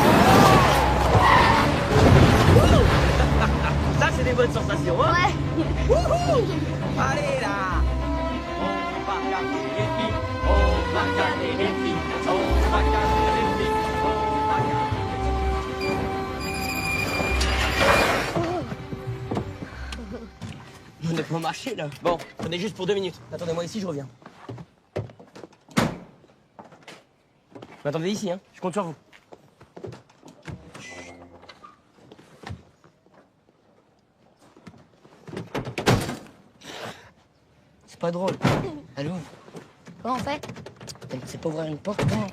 Ça, c'est des bonnes sensations, hein? Ouais. Wouhou! Allez, là! On va regarder les filles, on va regarder les filles, on va regarder les filles, on va regarder les filles. On ne peut pas marcher, là. Bon, prenez juste pour 2 minutes. Attendez-moi ici, je reviens. M'attendez ici, hein. Je compte sur vous. C'est pas drôle. Allô? Comment on fait? Elle sait pas ouvrir une porte, non?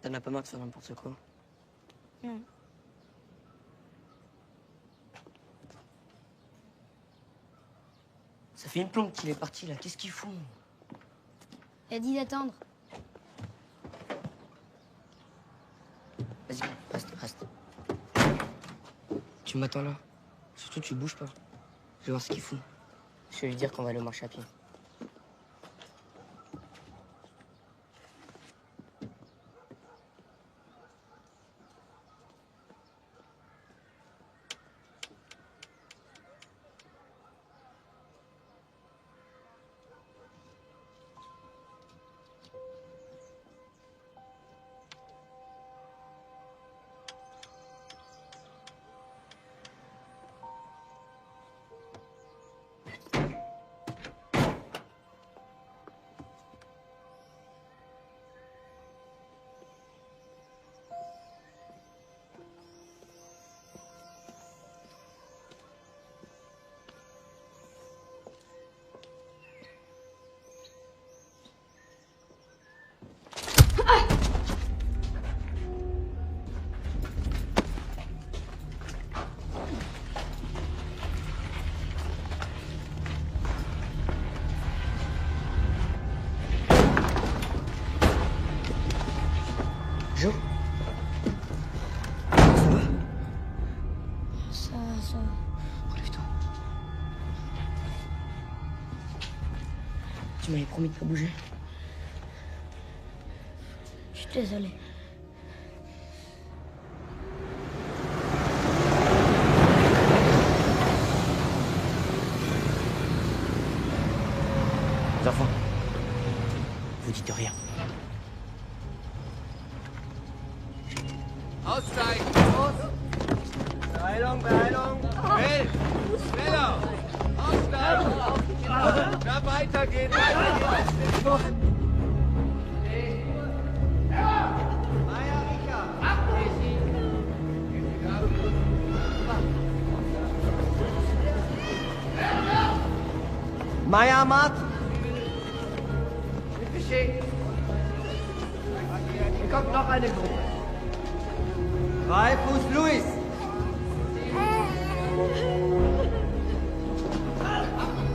T'en as pas marre de faire n'importe quoi? Non. Ça fait une plombe qu'il est parti là, qu'est-ce qu'ils font? Il a dit d'attendre. Vas-y, reste. Tu m'attends là. Surtout, tu bouges pas. Je vais voir ce qu'ils font. Je vais lui dire qu'on va aller au marché à pied. Jo? Ça va. Relève-toi. Tu m'avais promis de pas bouger. Je suis désolée. Les enfants, vous dites rien. Aussteigen! Los! Beeilung! Schnell! Schneller! Aussteigen! Na, weiter geht's! Maya Mat! Geschehen! Hier kommt noch eine Gruppe. Freifuß Luis!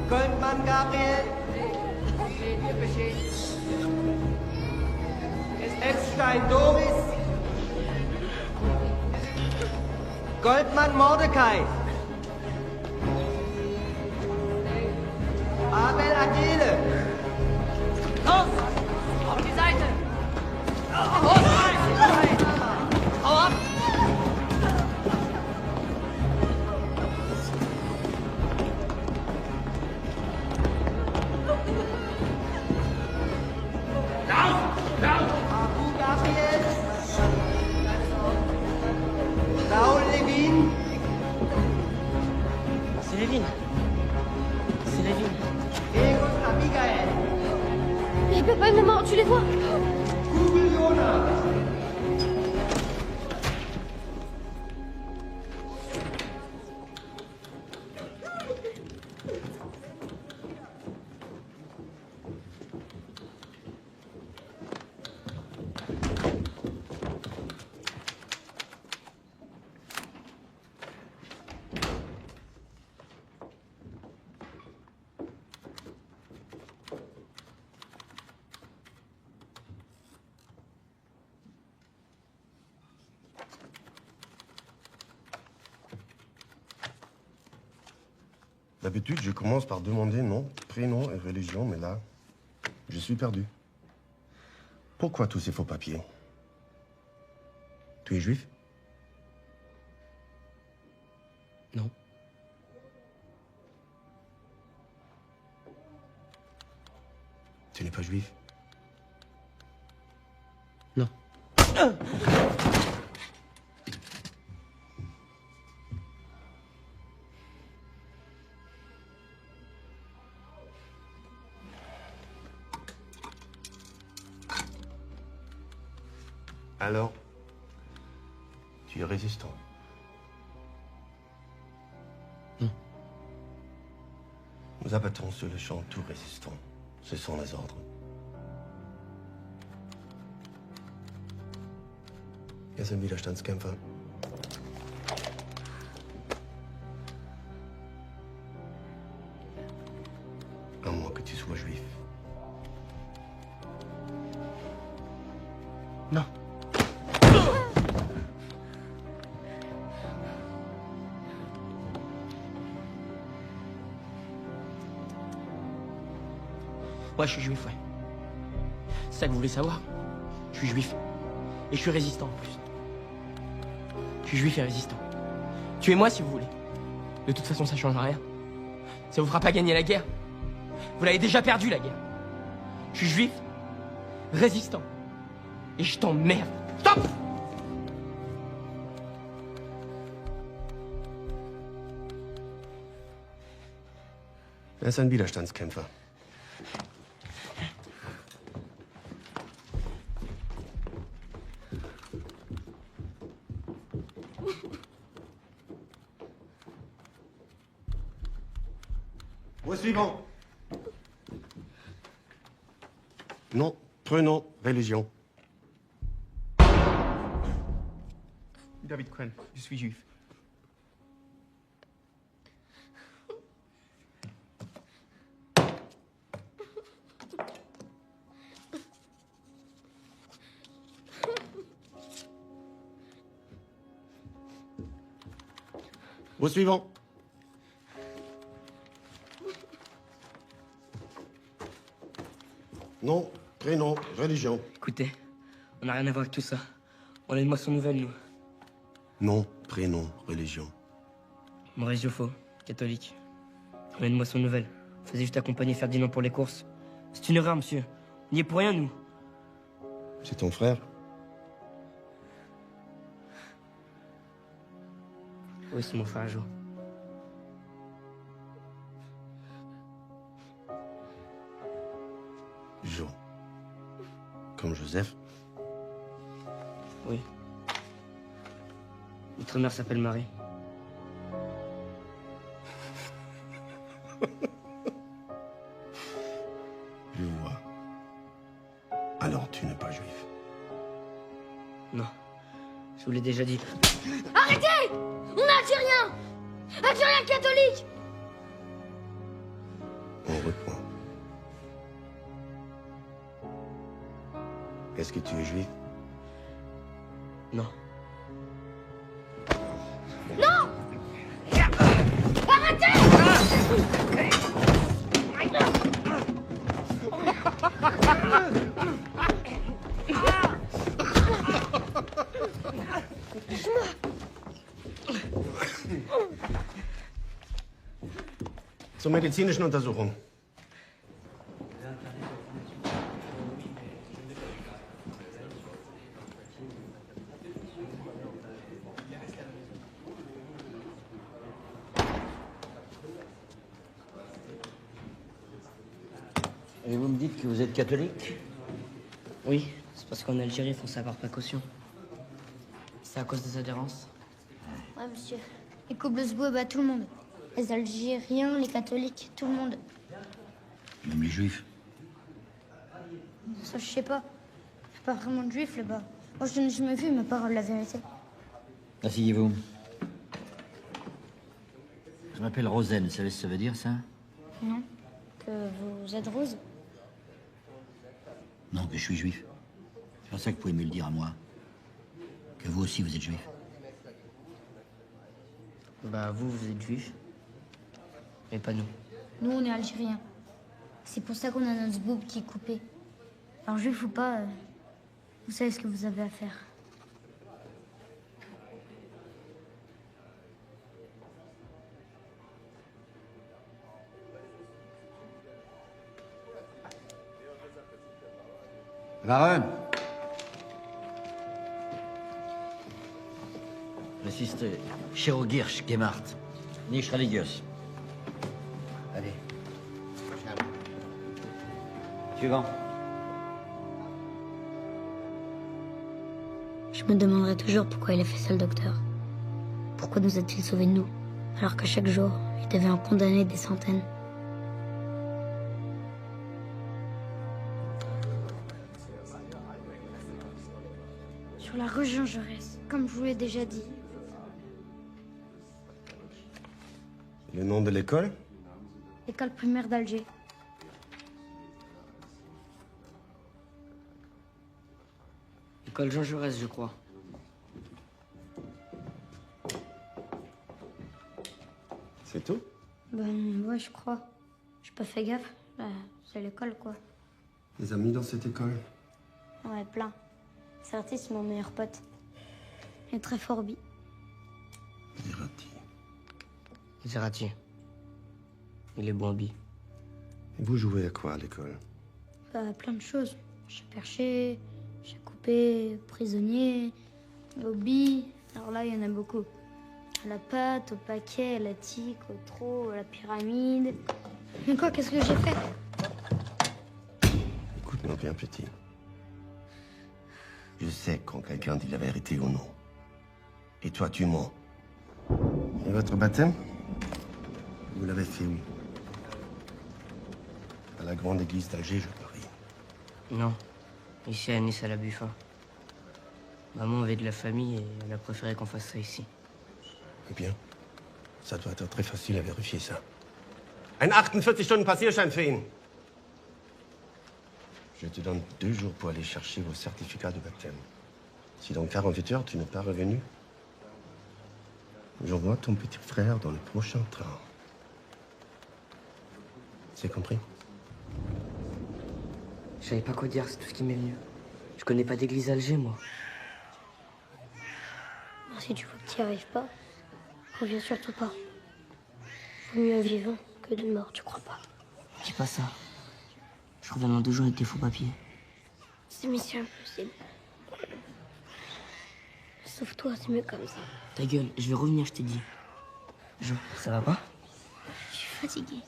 Goldmann Gabriel! Hier geschehen. Epstein Doris! Goldmann Mordecai! Abel Agile! Los! Auf die Seite! Los! Hau ab! Abu Gabriel! Raoul Levin! C'est Lévin. C'est Lévin. Egon Abigail! Mais papa et maman, tu les vois? Kugel Jonas! D'habitude, je commence par demander nom, prénom et religion, mais là, je suis perdu. Pourquoi tous ces faux papiers? Tu es juif? Non. Tu n'es pas juif? Non. Alors, tu es résistant. Nous abattons sur le champ tout résistant. Ce sont les ordres. Er ist ein Widerstandskämpfer. À moins que tu sois juif. Non. Ouais, je suis juif, ouais. C'est ça que vous voulez savoir? Je suis juif. Et je suis résistant en plus. Je suis juif et résistant. Tuez-moi si vous voulez. De toute façon, ça changera rien. Ça vous fera pas gagner la guerre. Vous l'avez déjà perdu, la guerre. Je suis juif, résistant. Et je t'emmerde. Stop! Er ist ein Widerstandskämpfer. Au suivant. Nom, prénom, religion. David Quinn, je suis juif. Au suivant. Nom, prénom, religion. Écoutez, on n'a rien à voir avec tout ça. On a une moisson nouvelle, nous. Nom, prénom, religion. Maurice Joffo, catholique. On a une moisson nouvelle. On faisait juste accompagner Ferdinand pour les courses. C'est une erreur, monsieur. On n'y est pour rien, nous. C'est ton frère? Oui, c'est mon frère, Jo. Jo. Comme Joseph? Oui. Notre mère s'appelle Marie. Je vois. Alors tu n'es pas juif? Non. Je vous l'ai déjà dit. Arrêtez! On est algériens! Algériens catholiques! On reprend. Est-ce que tu es juif? Non. Non! Arrêtez! Zur medizinischen Untersuchung. Et vous me dites que vous êtes catholique? Oui, c'est parce qu'en Algérie, ils font ça par précaution. C'est à cause des adhérences. Ouais, monsieur. Les Koblesbou, bah tout le monde. Les Algériens, les catholiques, tout le monde. Même les juifs? Ça, je sais pas. Y a pas vraiment de juifs là-bas. Moi, je n'ai jamais vu ma parole, la vérité. Asseyez-vous. Je m'appelle Rosen, vous savez ce que ça veut dire, ça? Non. Que vous êtes rose? Non, que je suis juif. C'est pour ça que vous pouvez me le dire à moi. Que vous aussi, vous êtes juif. Bah, vous êtes juif. Mais pas nous. Nous, on est Algériens. C'est pour ça qu'on a notre zboub qui est coupé. Alors, juif ou pas, vous savez ce que vous avez à faire. Warum? Es ist chirurgisch gemacht, nicht religiös. Allez. Suivant. Je me demanderai toujours pourquoi il a fait ça, le docteur. Pourquoi nous a-t-il sauvés de nous, alors que chaque jour, il devait en condamner des centaines. Je sur la rue Jean Jaurès, comme je vous l'ai déjà dit. Le nom de l'école? École primaire d'Alger. École Jean Jaurès, je crois. C'est tout? Ben ouais, je crois. J'ai pas fait gaffe. C'est l'école, quoi. Des amis dans cette école? Ouais, plein. Certi, c'est mon meilleur pote. Il est très fort, Bi. Zerati. Il est bon, Bi. Et vous jouez à quoi à l'école? Bah, plein de choses. J'ai perché, j'ai coupé, prisonnier, au bi. Alors là, il y en a beaucoup. À la pâte, au paquet, à la tique, au trot, à la pyramide. Mais quoi, qu'est-ce que j'ai fait? Écoute-moi bien, petit. Je sais quand quelqu'un dit la vérité ou non. Et toi, tu mens. Et votre baptême? Vous l'avez fait où? À la grande église d'Alger, je parie. Non. Ici à Nice, à la Buffa. Maman avait de la famille et elle a préféré qu'on fasse ça ici. Eh bien, ça doit être très facile à vérifier, ça. Un 48-Stunden-Passierschein für ihn. Je te donne 2 jours pour aller chercher vos certificats de baptême. Si dans 48 heures, tu n'es pas revenu, j'envoie ton petit frère dans le prochain train. C'est compris? Je savais pas quoi dire, c'est tout ce qui m'est venu. Je connais pas d'église à Alger, moi. Si tu vois que tu n'y arrives pas, reviens surtout pas. Vaut mieux un vivant que de mort, tu crois pas? Dis pas ça. Je reviens dans 2 jours avec tes faux papiers. C'est mission impossible. Sauve-toi, c'est mieux comme ça. Ta gueule, je vais revenir, je t'ai dit. Jo, ça va pas? Je suis fatiguée.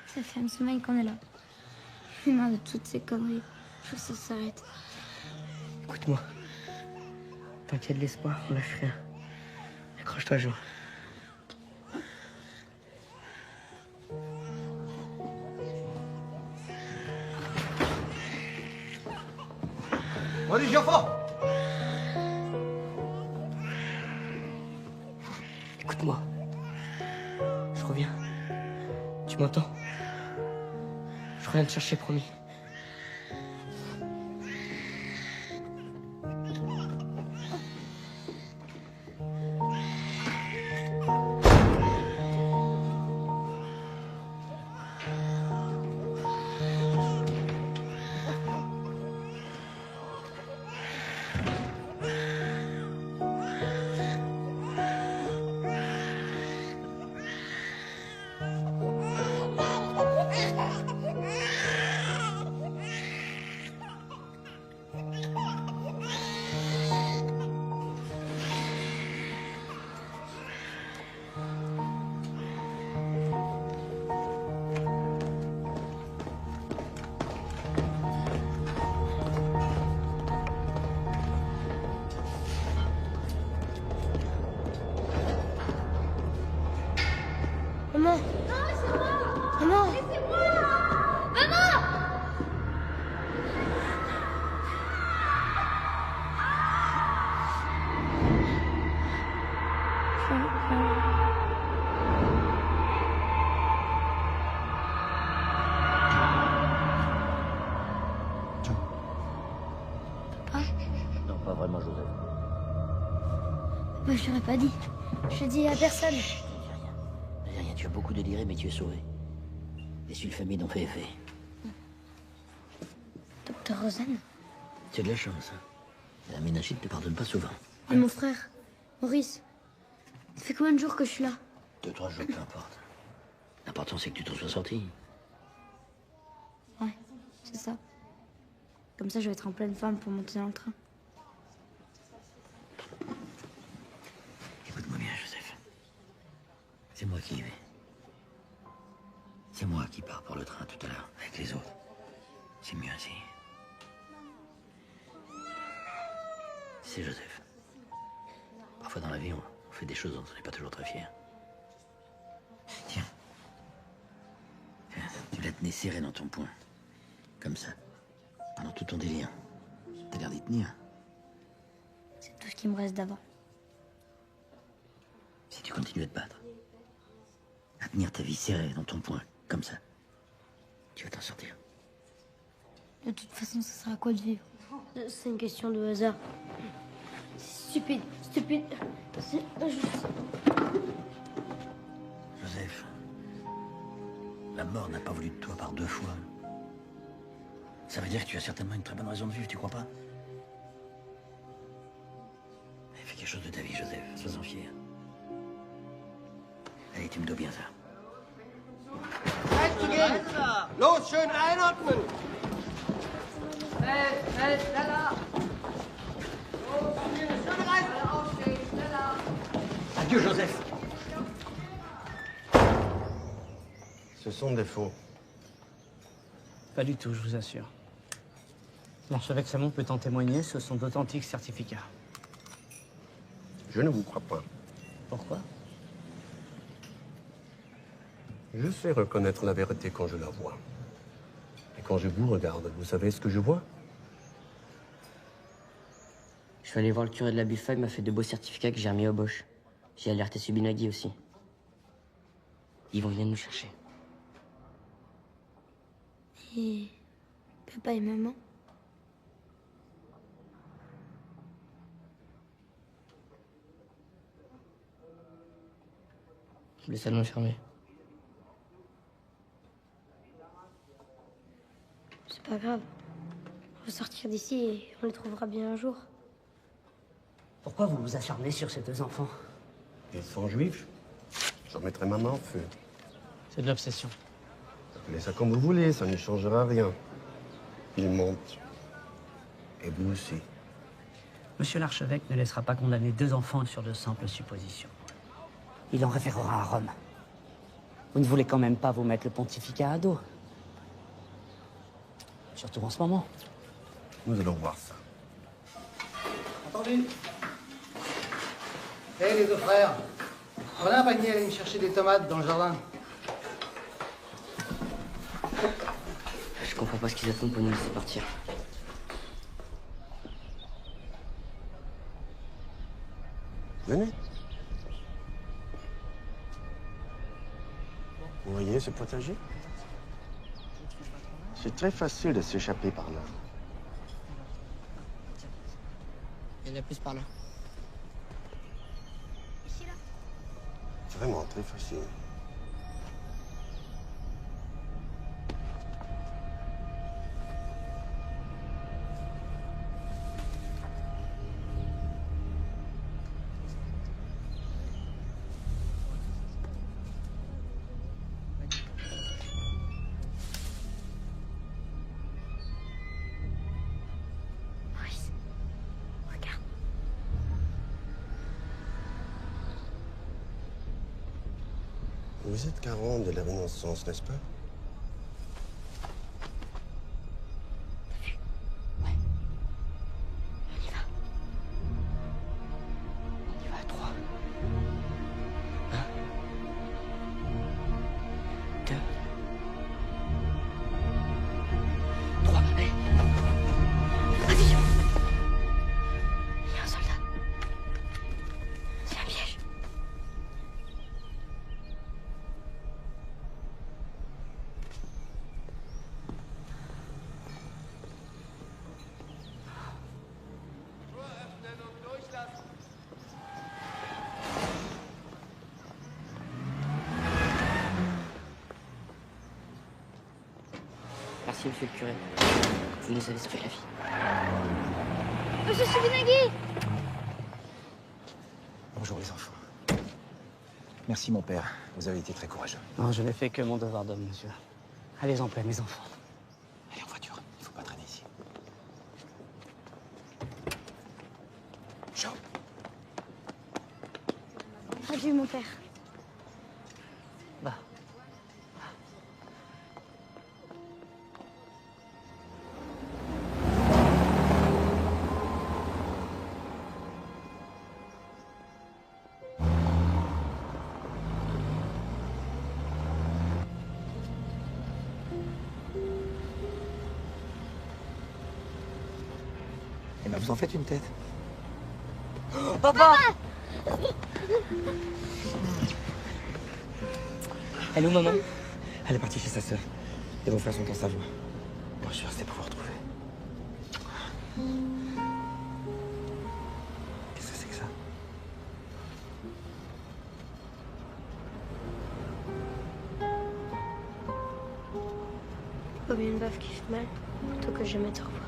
Ça fait une semaine qu'on est là. J'ai marre de toutes ces conneries. Je veux que ça s'arrête. Écoute-moi. Tant qu'il y a de l'espoir, on lâche rien. Accroche-toi, Jo. Allez, Jaffa! Écoute-moi. Je reviens. Tu m'entends? Je reviens te chercher, promis. Maman! Maman! Maman! Papa? Non, pas vraiment, Joseph. Bah, je l'aurais pas dit. Je dis à personne. Ne dis rien, tu as beaucoup déliré, mais tu es sauvé. Les sulfamides ont fait effet. Docteur Rosen? Tu as de la chance. La méningite ne te pardonne pas souvent. Et mon frère, Maurice. Ça fait combien de jours que je suis là? 2-3 jours, peu importe. L'important, c'est que tu t'en sois sorti. Ouais, c'est ça. Comme ça, je vais être en pleine forme pour monter dans le train. Écoute-moi bien, Joseph. C'est moi qui y vais. C'est moi qui pars pour le train tout à l'heure, avec les autres. C'est mieux ainsi. C'est Joseph. Parfois dans la vie, on fait des choses dont on n'est pas toujours très fier. Tiens. Tu l'as tenu serré dans ton poing. Comme ça. Pendant tout ton délire. T'as l'air d'y tenir. tout ce qui me reste d'avant. Si tu continues à te battre, à tenir ta vie serrée dans ton poing, comme ça, tu vas t'en sortir. De toute façon, ça sert à quoi de vivre? C'est une question de hasard. C'est stupide, stupide. C'est injuste. Joseph, la mort n'a pas voulu de toi par 2 fois. Ça veut dire que tu as certainement une très bonne raison de vivre, tu crois pas? Fais quelque chose de ta vie, Joseph, sois-en fier. Allez, tu me dois bien ça. Los, schön einatmen! Adieu, Joseph. Ce sont des faux. Pas du tout, je vous assure. L'archevêque Samon peut en témoigner, ce sont d'authentiques certificats. Je ne vous crois pas. Pourquoi? Je sais reconnaître la vérité quand je la vois. Et quand je vous regarde, vous savez ce que je vois? Je suis allé voir le curé de la Buffa, il m'a fait de beaux certificats que j'ai remis au Bosch. J'ai alerté Subinagui aussi. Ils vont venir nous chercher. Et papa et maman? Le salon est fermé. C'est pas grave. On va sortir d'ici et on les trouvera bien un jour. Pourquoi vous vous acharnez sur ces 2 enfants? Ils sont juifs. J'en mettrai ma main en feu. C'est de l'obsession. Appelez ça comme vous voulez, ça ne changera rien. Ils mentent. Et vous aussi. Monsieur l'archevêque ne laissera pas condamner 2 enfants sur de simples suppositions. Il en référera à Rome. Vous ne voulez quand même pas vous mettre le pontificat à dos. Surtout en ce moment. Nous allons voir ça. Entendu. Hé, les 2 frères. Prenez un panier, allez me chercher des tomates dans le jardin. Je comprends pas ce qu'ils attendent pour nous laisser partir. Venez. Vous voyez ce potager? C'est très facile de s'échapper par là. Il y en a plus par là. Vraiment très facile. Maurice, regarde. Vous êtes garant de la Renaissance, n'est-ce pas? On y va à 3. 1, 2, 3, allez. Attention! Il y a un soldat. C'est un piège. Merci, monsieur le curé. Vous nous avez sauvé la vie. Monsieur Subinagui! Bonjour les enfants. Merci mon père, vous avez été très courageux. Non, je n'ai fait que mon devoir d'homme, monsieur. Allez en paix, mes enfants. Allez en voiture, il faut pas traîner ici. Ciao. Adieu, mon père. Va. Eh ben vous en faites une tête. Papa! Elle est où, maman? Elle est partie chez sa sœur. Et vos frères sont en Savoie. Moi, je suis resté pour vous retrouver. Qu'est-ce que c'est que ça? Comme une baffe qui fait mal, plutôt que jamais te revoir.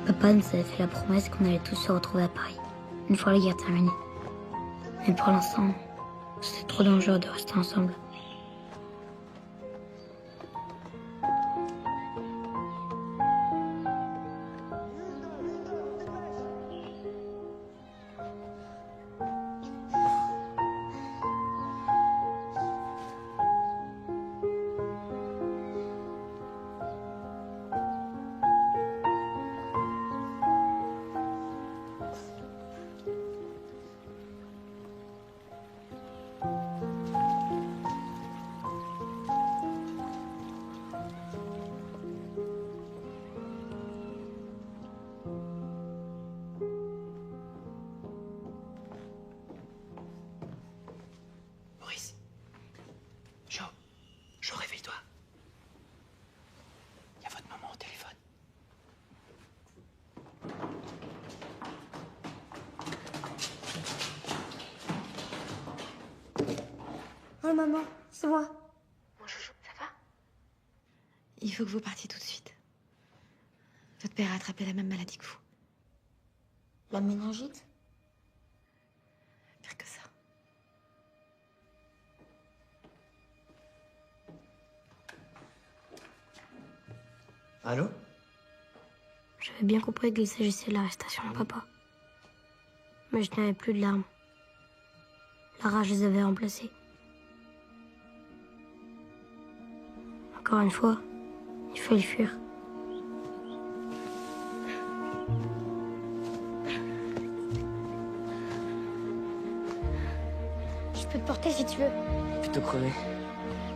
Papa nous avait fait la promesse qu'on allait tous se retrouver à Paris, une fois la guerre terminée. Mais pour l'instant, c'est trop dangereux de rester ensemble. Maurice. Jo, réveille-toi. Il y a votre maman au téléphone. Oh maman, c'est moi. Mon chouchou, ça va? Il faut que vous partiez tout de suite. Votre père a attrapé la même maladie que vous. La méningite? Pire que ça. Allô? J'avais bien compris qu'il s'agissait de l'arrestation de papa. Mais je n'avais plus de larmes. La rage les avait remplacées. Encore une fois, il fallait fuir. Je peux te porter si tu veux. Plutôt crever.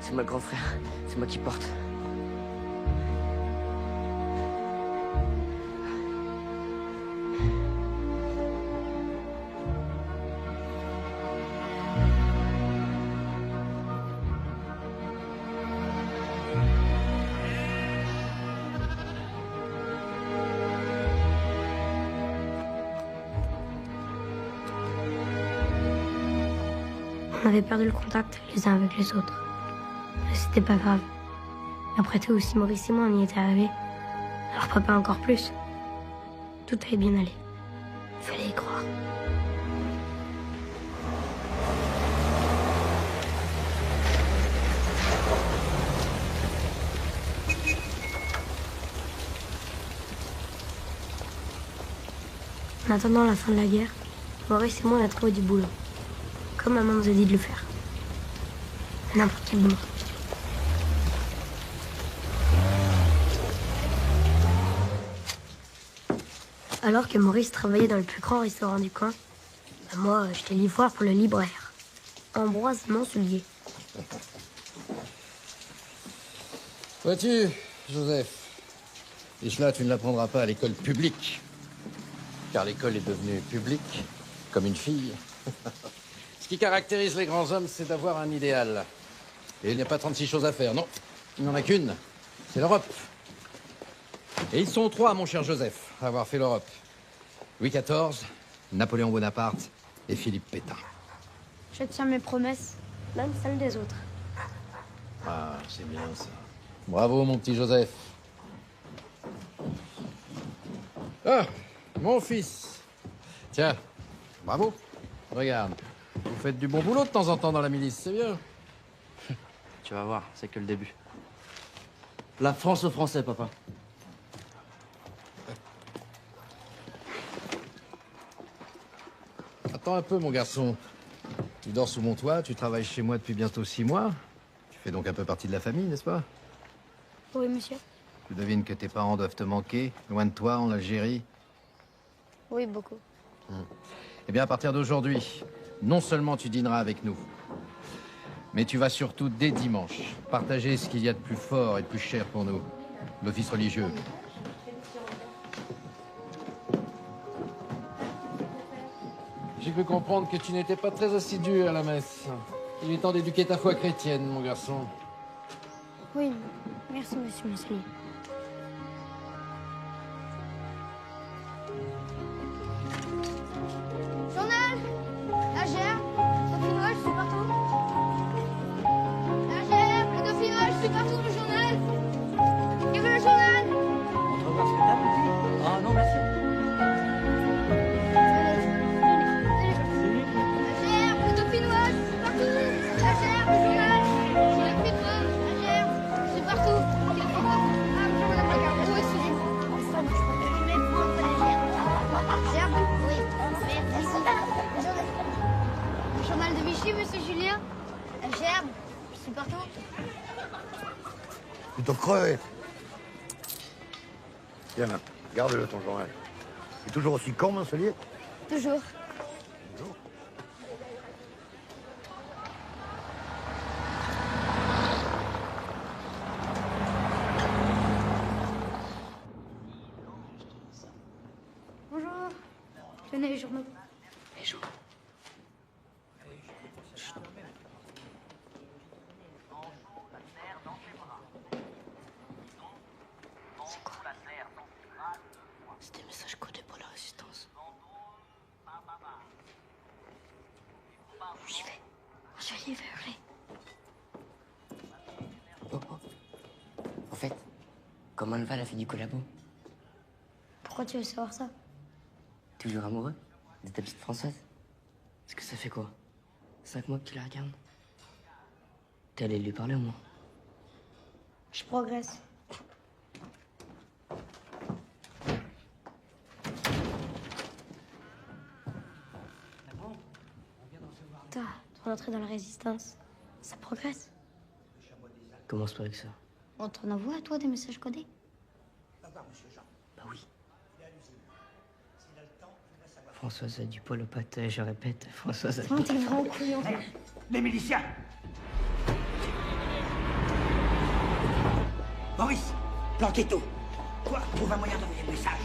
C'est moi le grand frère. C'est moi qui porte. On avait perdu le contact les uns avec les autres. Mais c'était pas grave. Après tout, si Maurice et moi on y était arrivés, alors papa encore plus. Tout allait bien aller. Il fallait y croire. En attendant la fin de la guerre, Maurice et moi on a trouvé du boulot. Comme maman nous a dit de le faire. À n'importe quel moment. Alors que Maurice travaillait dans le plus grand restaurant du coin, moi j'étais livreur pour le libraire. Ambroise Mansoulier. Vois-tu, Joseph, et cela tu ne l'apprendras pas à l'école publique, car l'école est devenue publique, comme une fille. Ce qui caractérise les grands hommes, c'est d'avoir un idéal. Et il n'y a pas 36 choses à faire, non. Il n'y en a qu'une, c'est l'Europe. Et ils sont trois, mon cher Joseph, à avoir fait l'Europe. Louis XIV, Napoléon Bonaparte et Philippe Pétain. Je tiens mes promesses, même celles des autres. Ah, c'est bien ça. Bravo, mon petit Joseph. Ah, mon fils. Tiens, bravo. Regarde, vous faites du bon boulot de temps en temps dans la milice, c'est bien. Tu vas voir, c'est que le début. La France aux Français, papa. Attends un peu, mon garçon. Tu dors sous mon toit, tu travailles chez moi depuis bientôt 6 mois. Tu fais donc un peu partie de la famille, n'est-ce pas? Oui, monsieur. Je devine que tes parents doivent te manquer, loin de toi, en Algérie. Oui, beaucoup. Eh bien, à partir d'aujourd'hui, non seulement tu dîneras avec nous, mais tu vas surtout, dès dimanche, partager ce qu'il y a de plus fort et de plus cher pour nous, l'office religieux. J'ai pu comprendre que tu n'étais pas très assidu à la messe. Il est temps d'éduquer ta foi chrétienne, mon garçon. Oui, merci, monsieur Musli. Journal! La GR, le Dauphinois, je suis partout. La GR, le Dauphinois, je suis partout, le journal. Qui veut le journal? On te revoit ce que t'as, petit? Ah non, merci. La GR, le Dauphinois, je suis partout. La GR, le journal. Qui le fait pas? La GR, je suis partout. Qui le fait pas? Ah, je me la regarde. Oh, excusez-moi. Je vais prendre la GR. GR, oui. Merci. Le journal de Vichy, monsieur Julien. La gerbe, je suis partout. Plutôt crevé. Tiens, là, garde-le ton journal. Il est toujours aussi con, mon Solier? Toujours. Bonjour. Tenez les journaux. Les journaux. C'est quoi? C'est des messages codés pour la résistance. J'y vais. Je vais hurler. Oh, oh. En fait, comment elle va, la fille du collabo? Pourquoi tu veux savoir ça? Toujours amoureux de ta petite Françoise? Est-ce que ça fait quoi? 5 mois que tu la regardes? T'es allé lui parler au moins? Je progresse. Toi, ton entrée dans la résistance, ça progresse. Commence pas avec ça. On t'en envoie à toi des messages codés? Bah oui. Françoise a du poil au pâté, je répète. Françoise a Comment t'es vraiment couillon? Les miliciens! Maurice, planquez tout. Toi, trouve un moyen d'envoyer le message.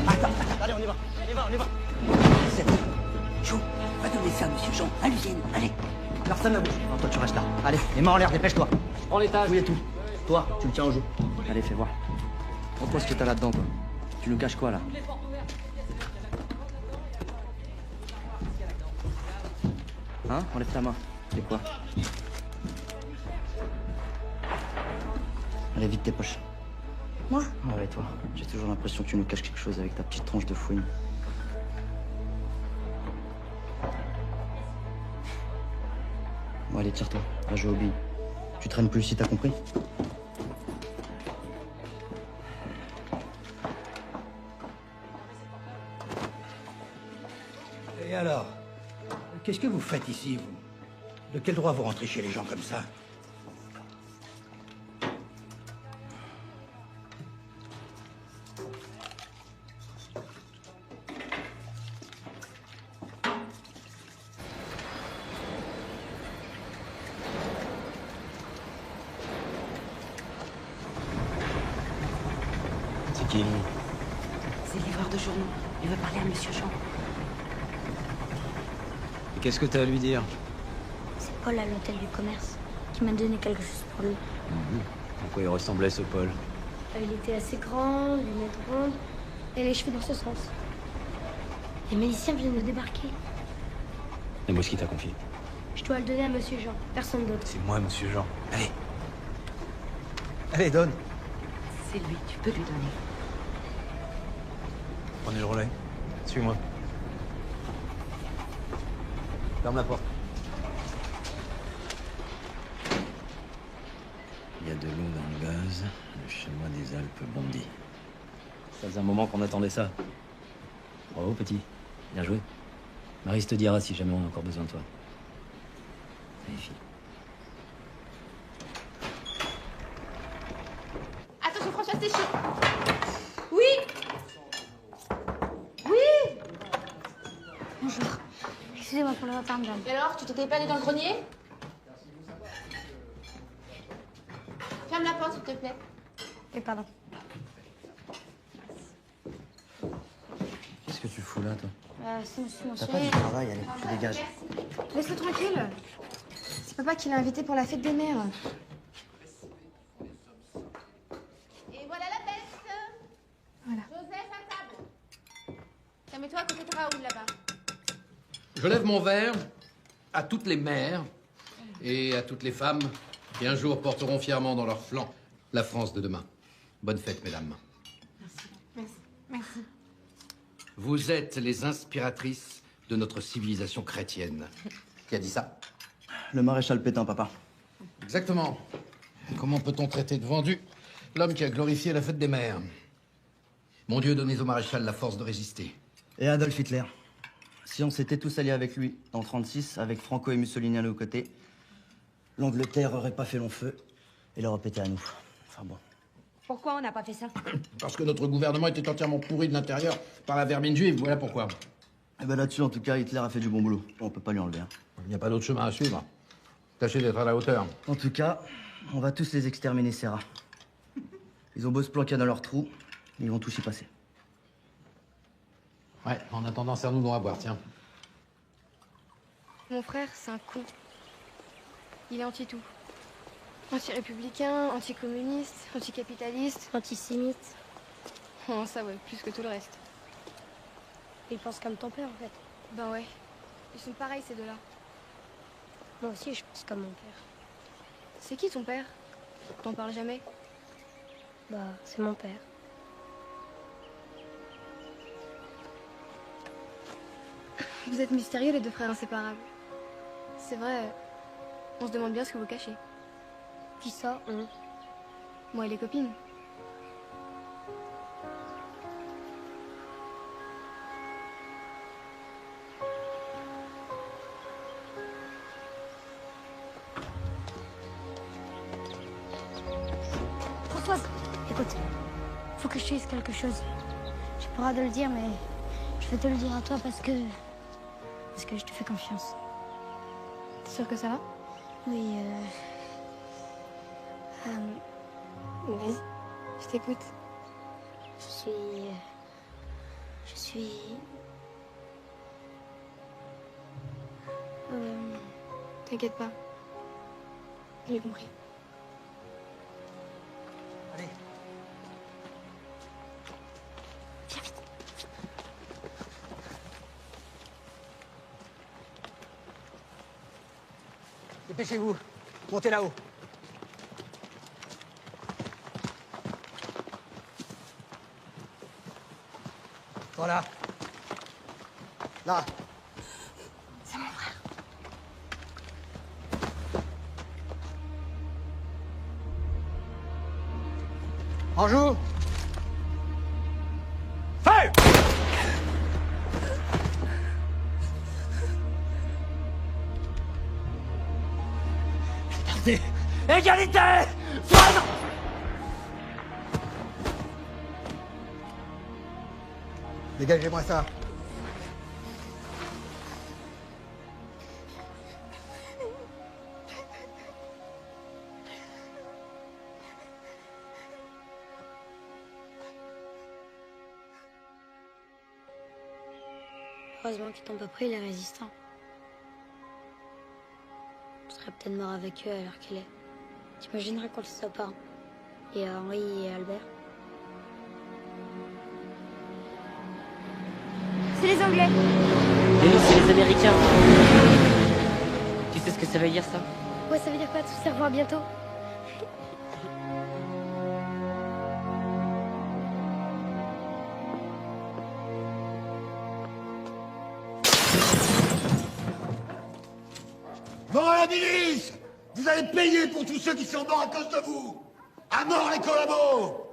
Attends, allez, on y va. On y va. Chou, va donner ça, monsieur Jean. À l'usine, allez. Personne ne bouge. Non, toi, tu restes là. Allez, les mains en l'air, dépêche-toi. Prends l'étage. Oui, et tout. Toi, tu le tiens au jeu. Allez, fais voir. Montre-moi ce que t'as là-dedans, toi. Tu nous caches quoi, là? Hein? Enlève ta main. C'est quoi? Allez, vite tes poches. Moi? Ouais, toi. J'ai toujours l'impression que tu nous caches quelque chose avec ta petite tranche de fouine. Bon, allez, tire-toi. Va jouer au billes. Tu traînes plus ici, t'as compris? Et alors? Qu'est-ce que vous faites ici, vous? De quel droit vous rentrez chez les gens comme ça? C'est qui, lui? C'est le livreur de journaux. Il veut parler à monsieur Jean. Qu'est-ce que t'as à lui dire? C'est Paul à l'hôtel du commerce qui m'a donné quelque chose pour lui. À quoi il ressemblait, ce Paul? Il était assez grand, lunettes rondes et les cheveux dans ce sens. Les miliciens viennent de débarquer. Donne-moi ce qu'il t'a confié. Je dois le donner à Monsieur Jean, personne d'autre. C'est moi, monsieur Jean. Allez. Allez, donne. C'est lui, tu peux lui donner. Prenez le relais. Suis-moi. Ferme la porte. Il y a de l'eau dans le gaz, le chemin des Alpes bondit. Ça faisait un moment qu'on attendait ça. Bravo, petit. Bien joué. Maryse te dira si jamais on a encore besoin de toi. Allez, fille. Attention, François, c'est chaud. Oui. Oui. Bonjour. Excusez-moi pour le retard, madame. Et alors, tu t'étais pas allé dans le grenier? Ferme la porte, s'il te plaît. Et pardon. Qu'est-ce que tu fous là, toi? C'est mon T'as chéri. pas du travail, allez, tu dégages. Laisse-le tranquille. C'est papa qui l'a invité pour la fête des mères. Et voilà la peste. Voilà. Joseph, à table. Tiens-mets-toi à côté de Raoul, là-bas. Je lève mon verre à toutes les mères et à toutes les femmes qui un jour porteront fièrement dans leurs flancs la France de demain. Bonne fête, mesdames. Merci. Merci. Vous êtes les inspiratrices de notre civilisation chrétienne. Qui a dit ça? Le maréchal Pétain, papa. Exactement. Comment peut-on traiter de vendu l'homme qui a glorifié la fête des mères? Mon Dieu, donnez au maréchal la force de résister. Et Adolf Hitler. Si on s'était tous alliés avec lui en 36, avec Franco et Mussolini à nos côtés, l'Angleterre aurait pas fait long feu et l'Europe était à nous. Enfin bon. Pourquoi on n'a pas fait ça? Parce que notre gouvernement était entièrement pourri de l'intérieur par la vermine juive, voilà pourquoi. Et ben là-dessus, en tout cas, Hitler a fait du bon boulot. On peut pas lui enlever. Hein. Il n'y a pas d'autre chemin à suivre. Tâchez d'être à la hauteur. En tout cas, on va tous les exterminer, ces rats. Ils ont beau se planquer dans leur trou, ils vont tous y passer. Ouais, en attendant, serre-nous donc à boire, tiens. Mon frère, c'est un con. Il est anti-tout. Anti-républicain, anti-communiste, anti-capitaliste, antisémite. Oh, ça ouais, plus que tout le reste. Il pense comme ton père, en fait. Ben ouais. Ils sont pareils, ces deux-là. Moi aussi, je pense comme mon père. C'est qui ton père? T'en parles jamais? Bah, c'est mon père. Vous êtes mystérieux, les deux frères inséparables. C'est vrai, on se demande bien ce que vous cachez. Qui ça, on? Moi et les copines. Françoise, écoute, faut que je te dise quelque chose. J'ai pas le droit de le dire, mais je vais te le dire à toi parce que je te fais confiance. T'es sûr que ça va? Oui, vas-y, je t'écoute. Je suis... T'inquiète pas. J'ai compris. Allez. Viens vite. Dépêchez-vous. Montez là-haut. Voilà. Là. C'est mon frère. En joue. Feu! Égalité! Fun! Dégagez-moi ça. Heureusement qu'ils t'ont pas pris, les résistants. Tu serais peut-être mort avec eux à l'heure qu'il est. T'imaginerais qu'on le soit pas. Et à Henri et Albert. C'est les Anglais. Et nous, c'est les Américains. Tu sais ce que ça veut dire, ça? Ouais, ça veut dire quoi? Tous se revoir bientôt. Mort à la milice! Vous allez payer pour tous ceux qui sont morts à cause de vous! À mort les collabos!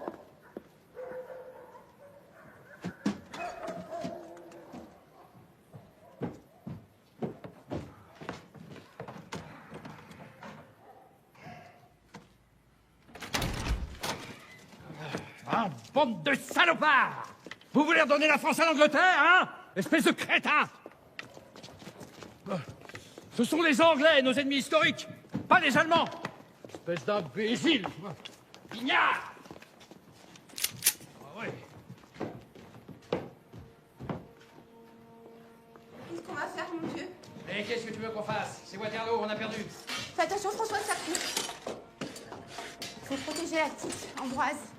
Ah, bande de salopards! Vous voulez redonner la France à l'Angleterre, hein? Espèce de crétin! Ce sont les Anglais, nos ennemis historiques, pas les Allemands! Espèce d'imbécile! Pignard! Ah ouais. Qu'est-ce qu'on va faire, mon Dieu? Et qu'est-ce que tu veux qu'on fasse? C'est Waterloo, on a perdu. Fais attention, François, ça pue. Faut protéger la petite, Ambroise.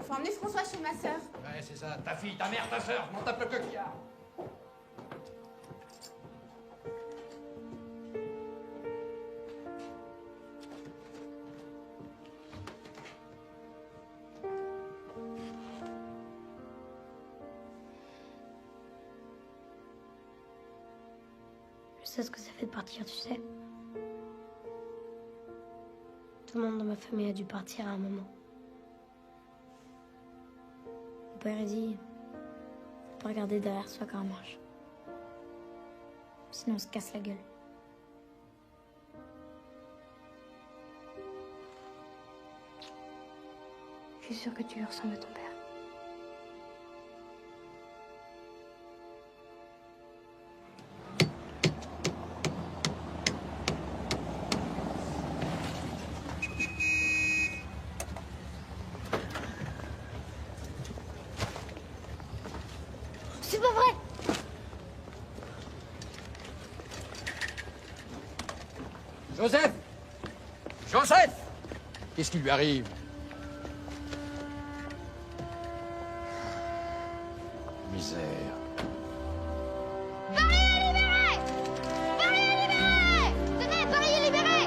Faut emmener François chez ma sœur. Ouais, c'est ça. Ta fille, ta mère, ta sœur, je m'en tape le coquillard. Je sais ce que ça fait de partir, tu sais. Tout le monde dans ma famille a dû partir à un moment. Mon père a dit, faut pas regarder derrière soi quand on marche. Sinon on se casse la gueule. Je suis sûre que tu lui ressembles à ton père. C'est pas vrai! Joseph! Joseph! Qu'est-ce qui lui arrive? Misère. Paris est libéré! Paris est libéré! Tenez, Paris est libéré!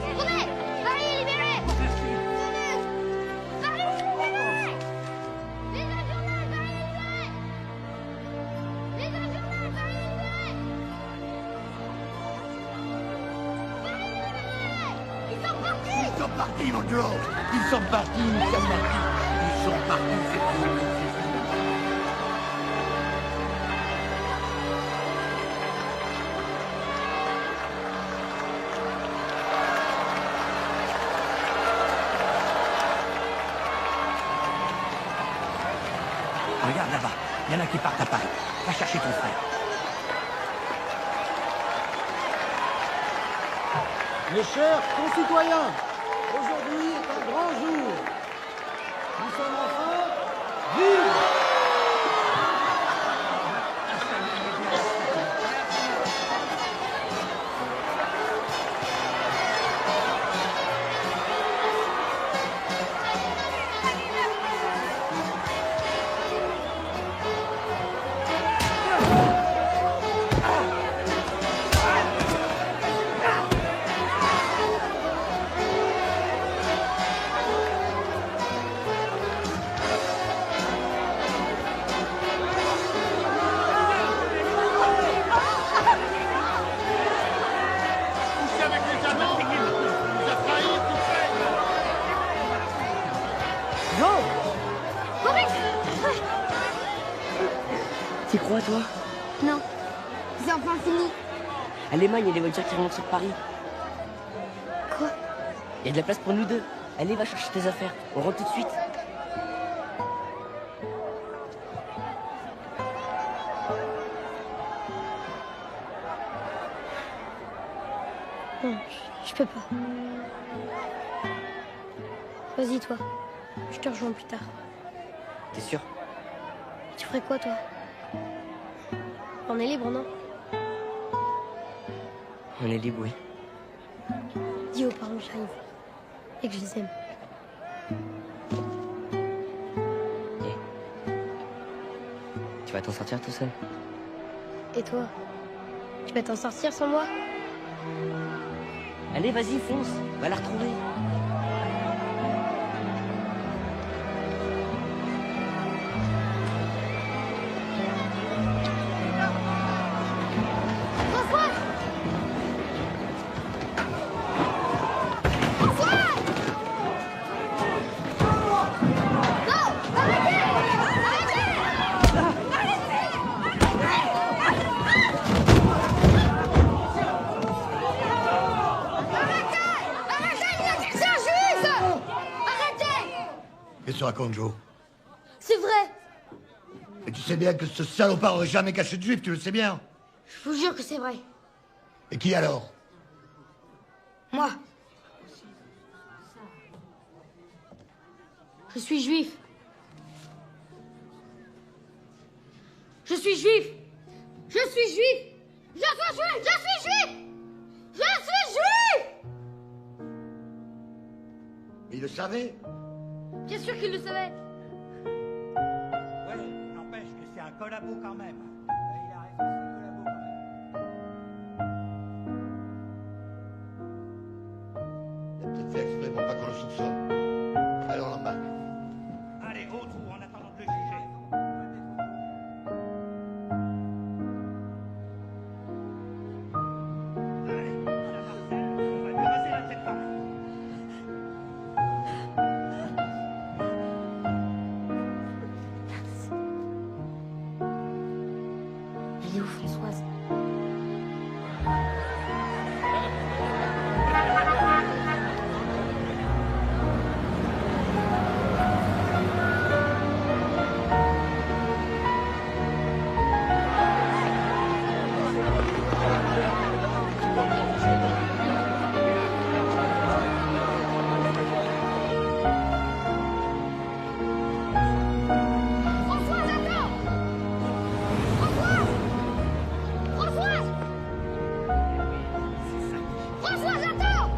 Tenez, Paris est libéré! Tenez, Paris est libéré! Les journal, Paris est libéré! Les journal, Paris est libéré! Paris est libéré! Ils sont partis! Ils sont partis, mon Joe! Ils sont partis, ils sont partis! Ils sont partis, c'est tout! Regarde là-bas, il y en a qui partent à Paris. Va chercher ton frère. Mes chers concitoyens, aujourd'hui est un grand jour. Nous sommes enfin libres. T'y crois, toi? Non, c'est enfin fini. À l'Allemagne, il y a des voitures qui remontent sur Paris. Quoi? Il y a de la place pour nous deux. Allez, va chercher tes affaires. On rentre tout de suite. Non, je peux pas. Vas-y, toi. Je te rejoins plus tard. T'es sûr? Tu ferais quoi, toi? On est libre, non? On est libre, oui. Dis aux parents que j'arrive. Et que je les aime. Tu vas t'en sortir tout seul? Et toi? Tu vas t'en sortir sans moi? Allez, vas-y, fonce. Va la retrouver. Qu'est-ce que tu racontes, Joe? C'est vrai. Et tu sais bien que ce salopard aurait jamais caché de juif, tu le sais bien. Je vous jure que c'est vrai. Et qui alors? Moi. Je suis juif. Je suis juif. Je suis juif. Je suis juif. Je suis juif. Je suis juif. Il le savait? Bien sûr qu'il le savait. Ouais, n'empêche que c'est un collabo quand même. Il a raison, c'est un collabo quand même. Il a peut-être fait exprès pour pas qu'on le soupçonne. Allez, on l'embarque. Allez, au trou en attendant de le juger. Allez, la Marcel, on va lui raser la tête pareil. Elle est où, Françoise? Françoise, attends! Françoise! Françoise! Françoise, attends!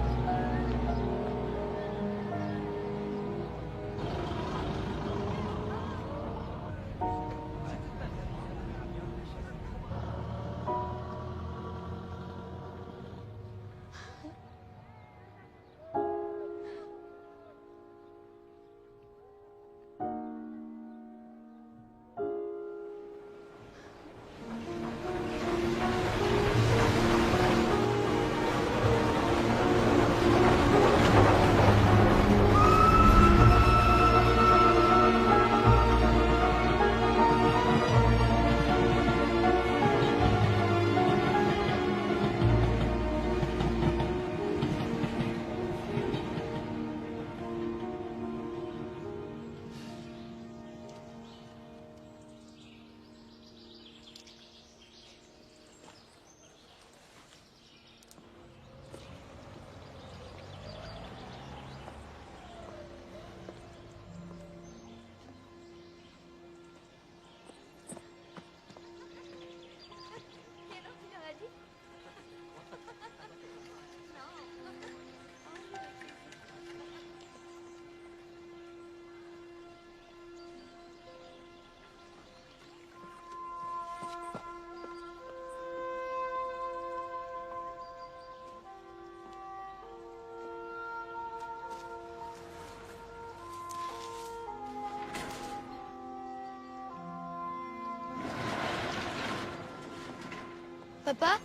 Papa?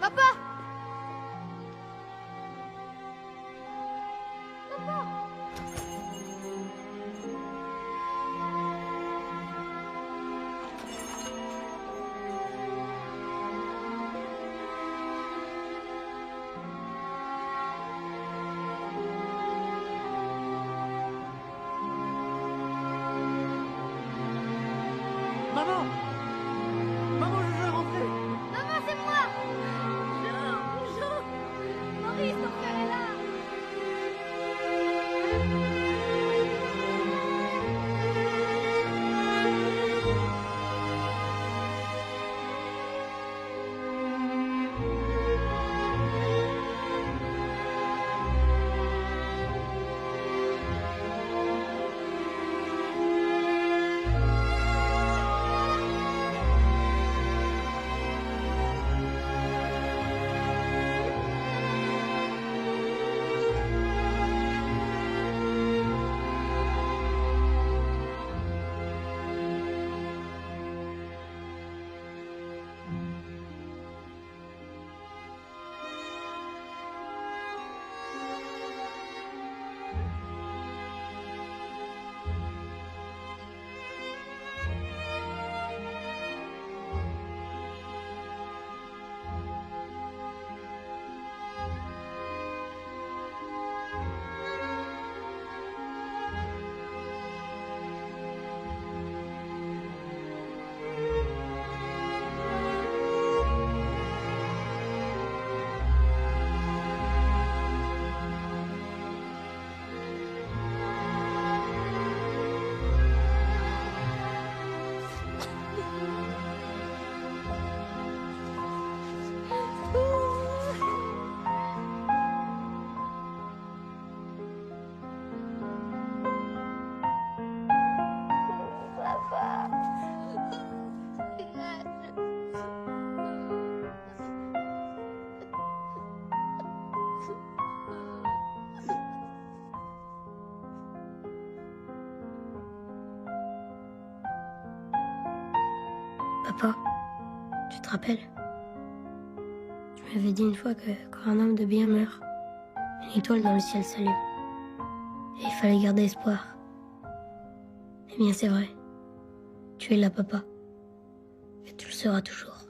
Papa? Maman! Maman, je veux rentrer! Maman, c'est moi! Bonjour! Maurice, ton frère est là! Papa, tu te rappelles? Tu m'avais dit une fois que quand un homme de bien meurt, une étoile dans le ciel s'allume. Et il fallait garder espoir. Eh bien, c'est vrai. Tu es là, papa. Et tu le seras toujours.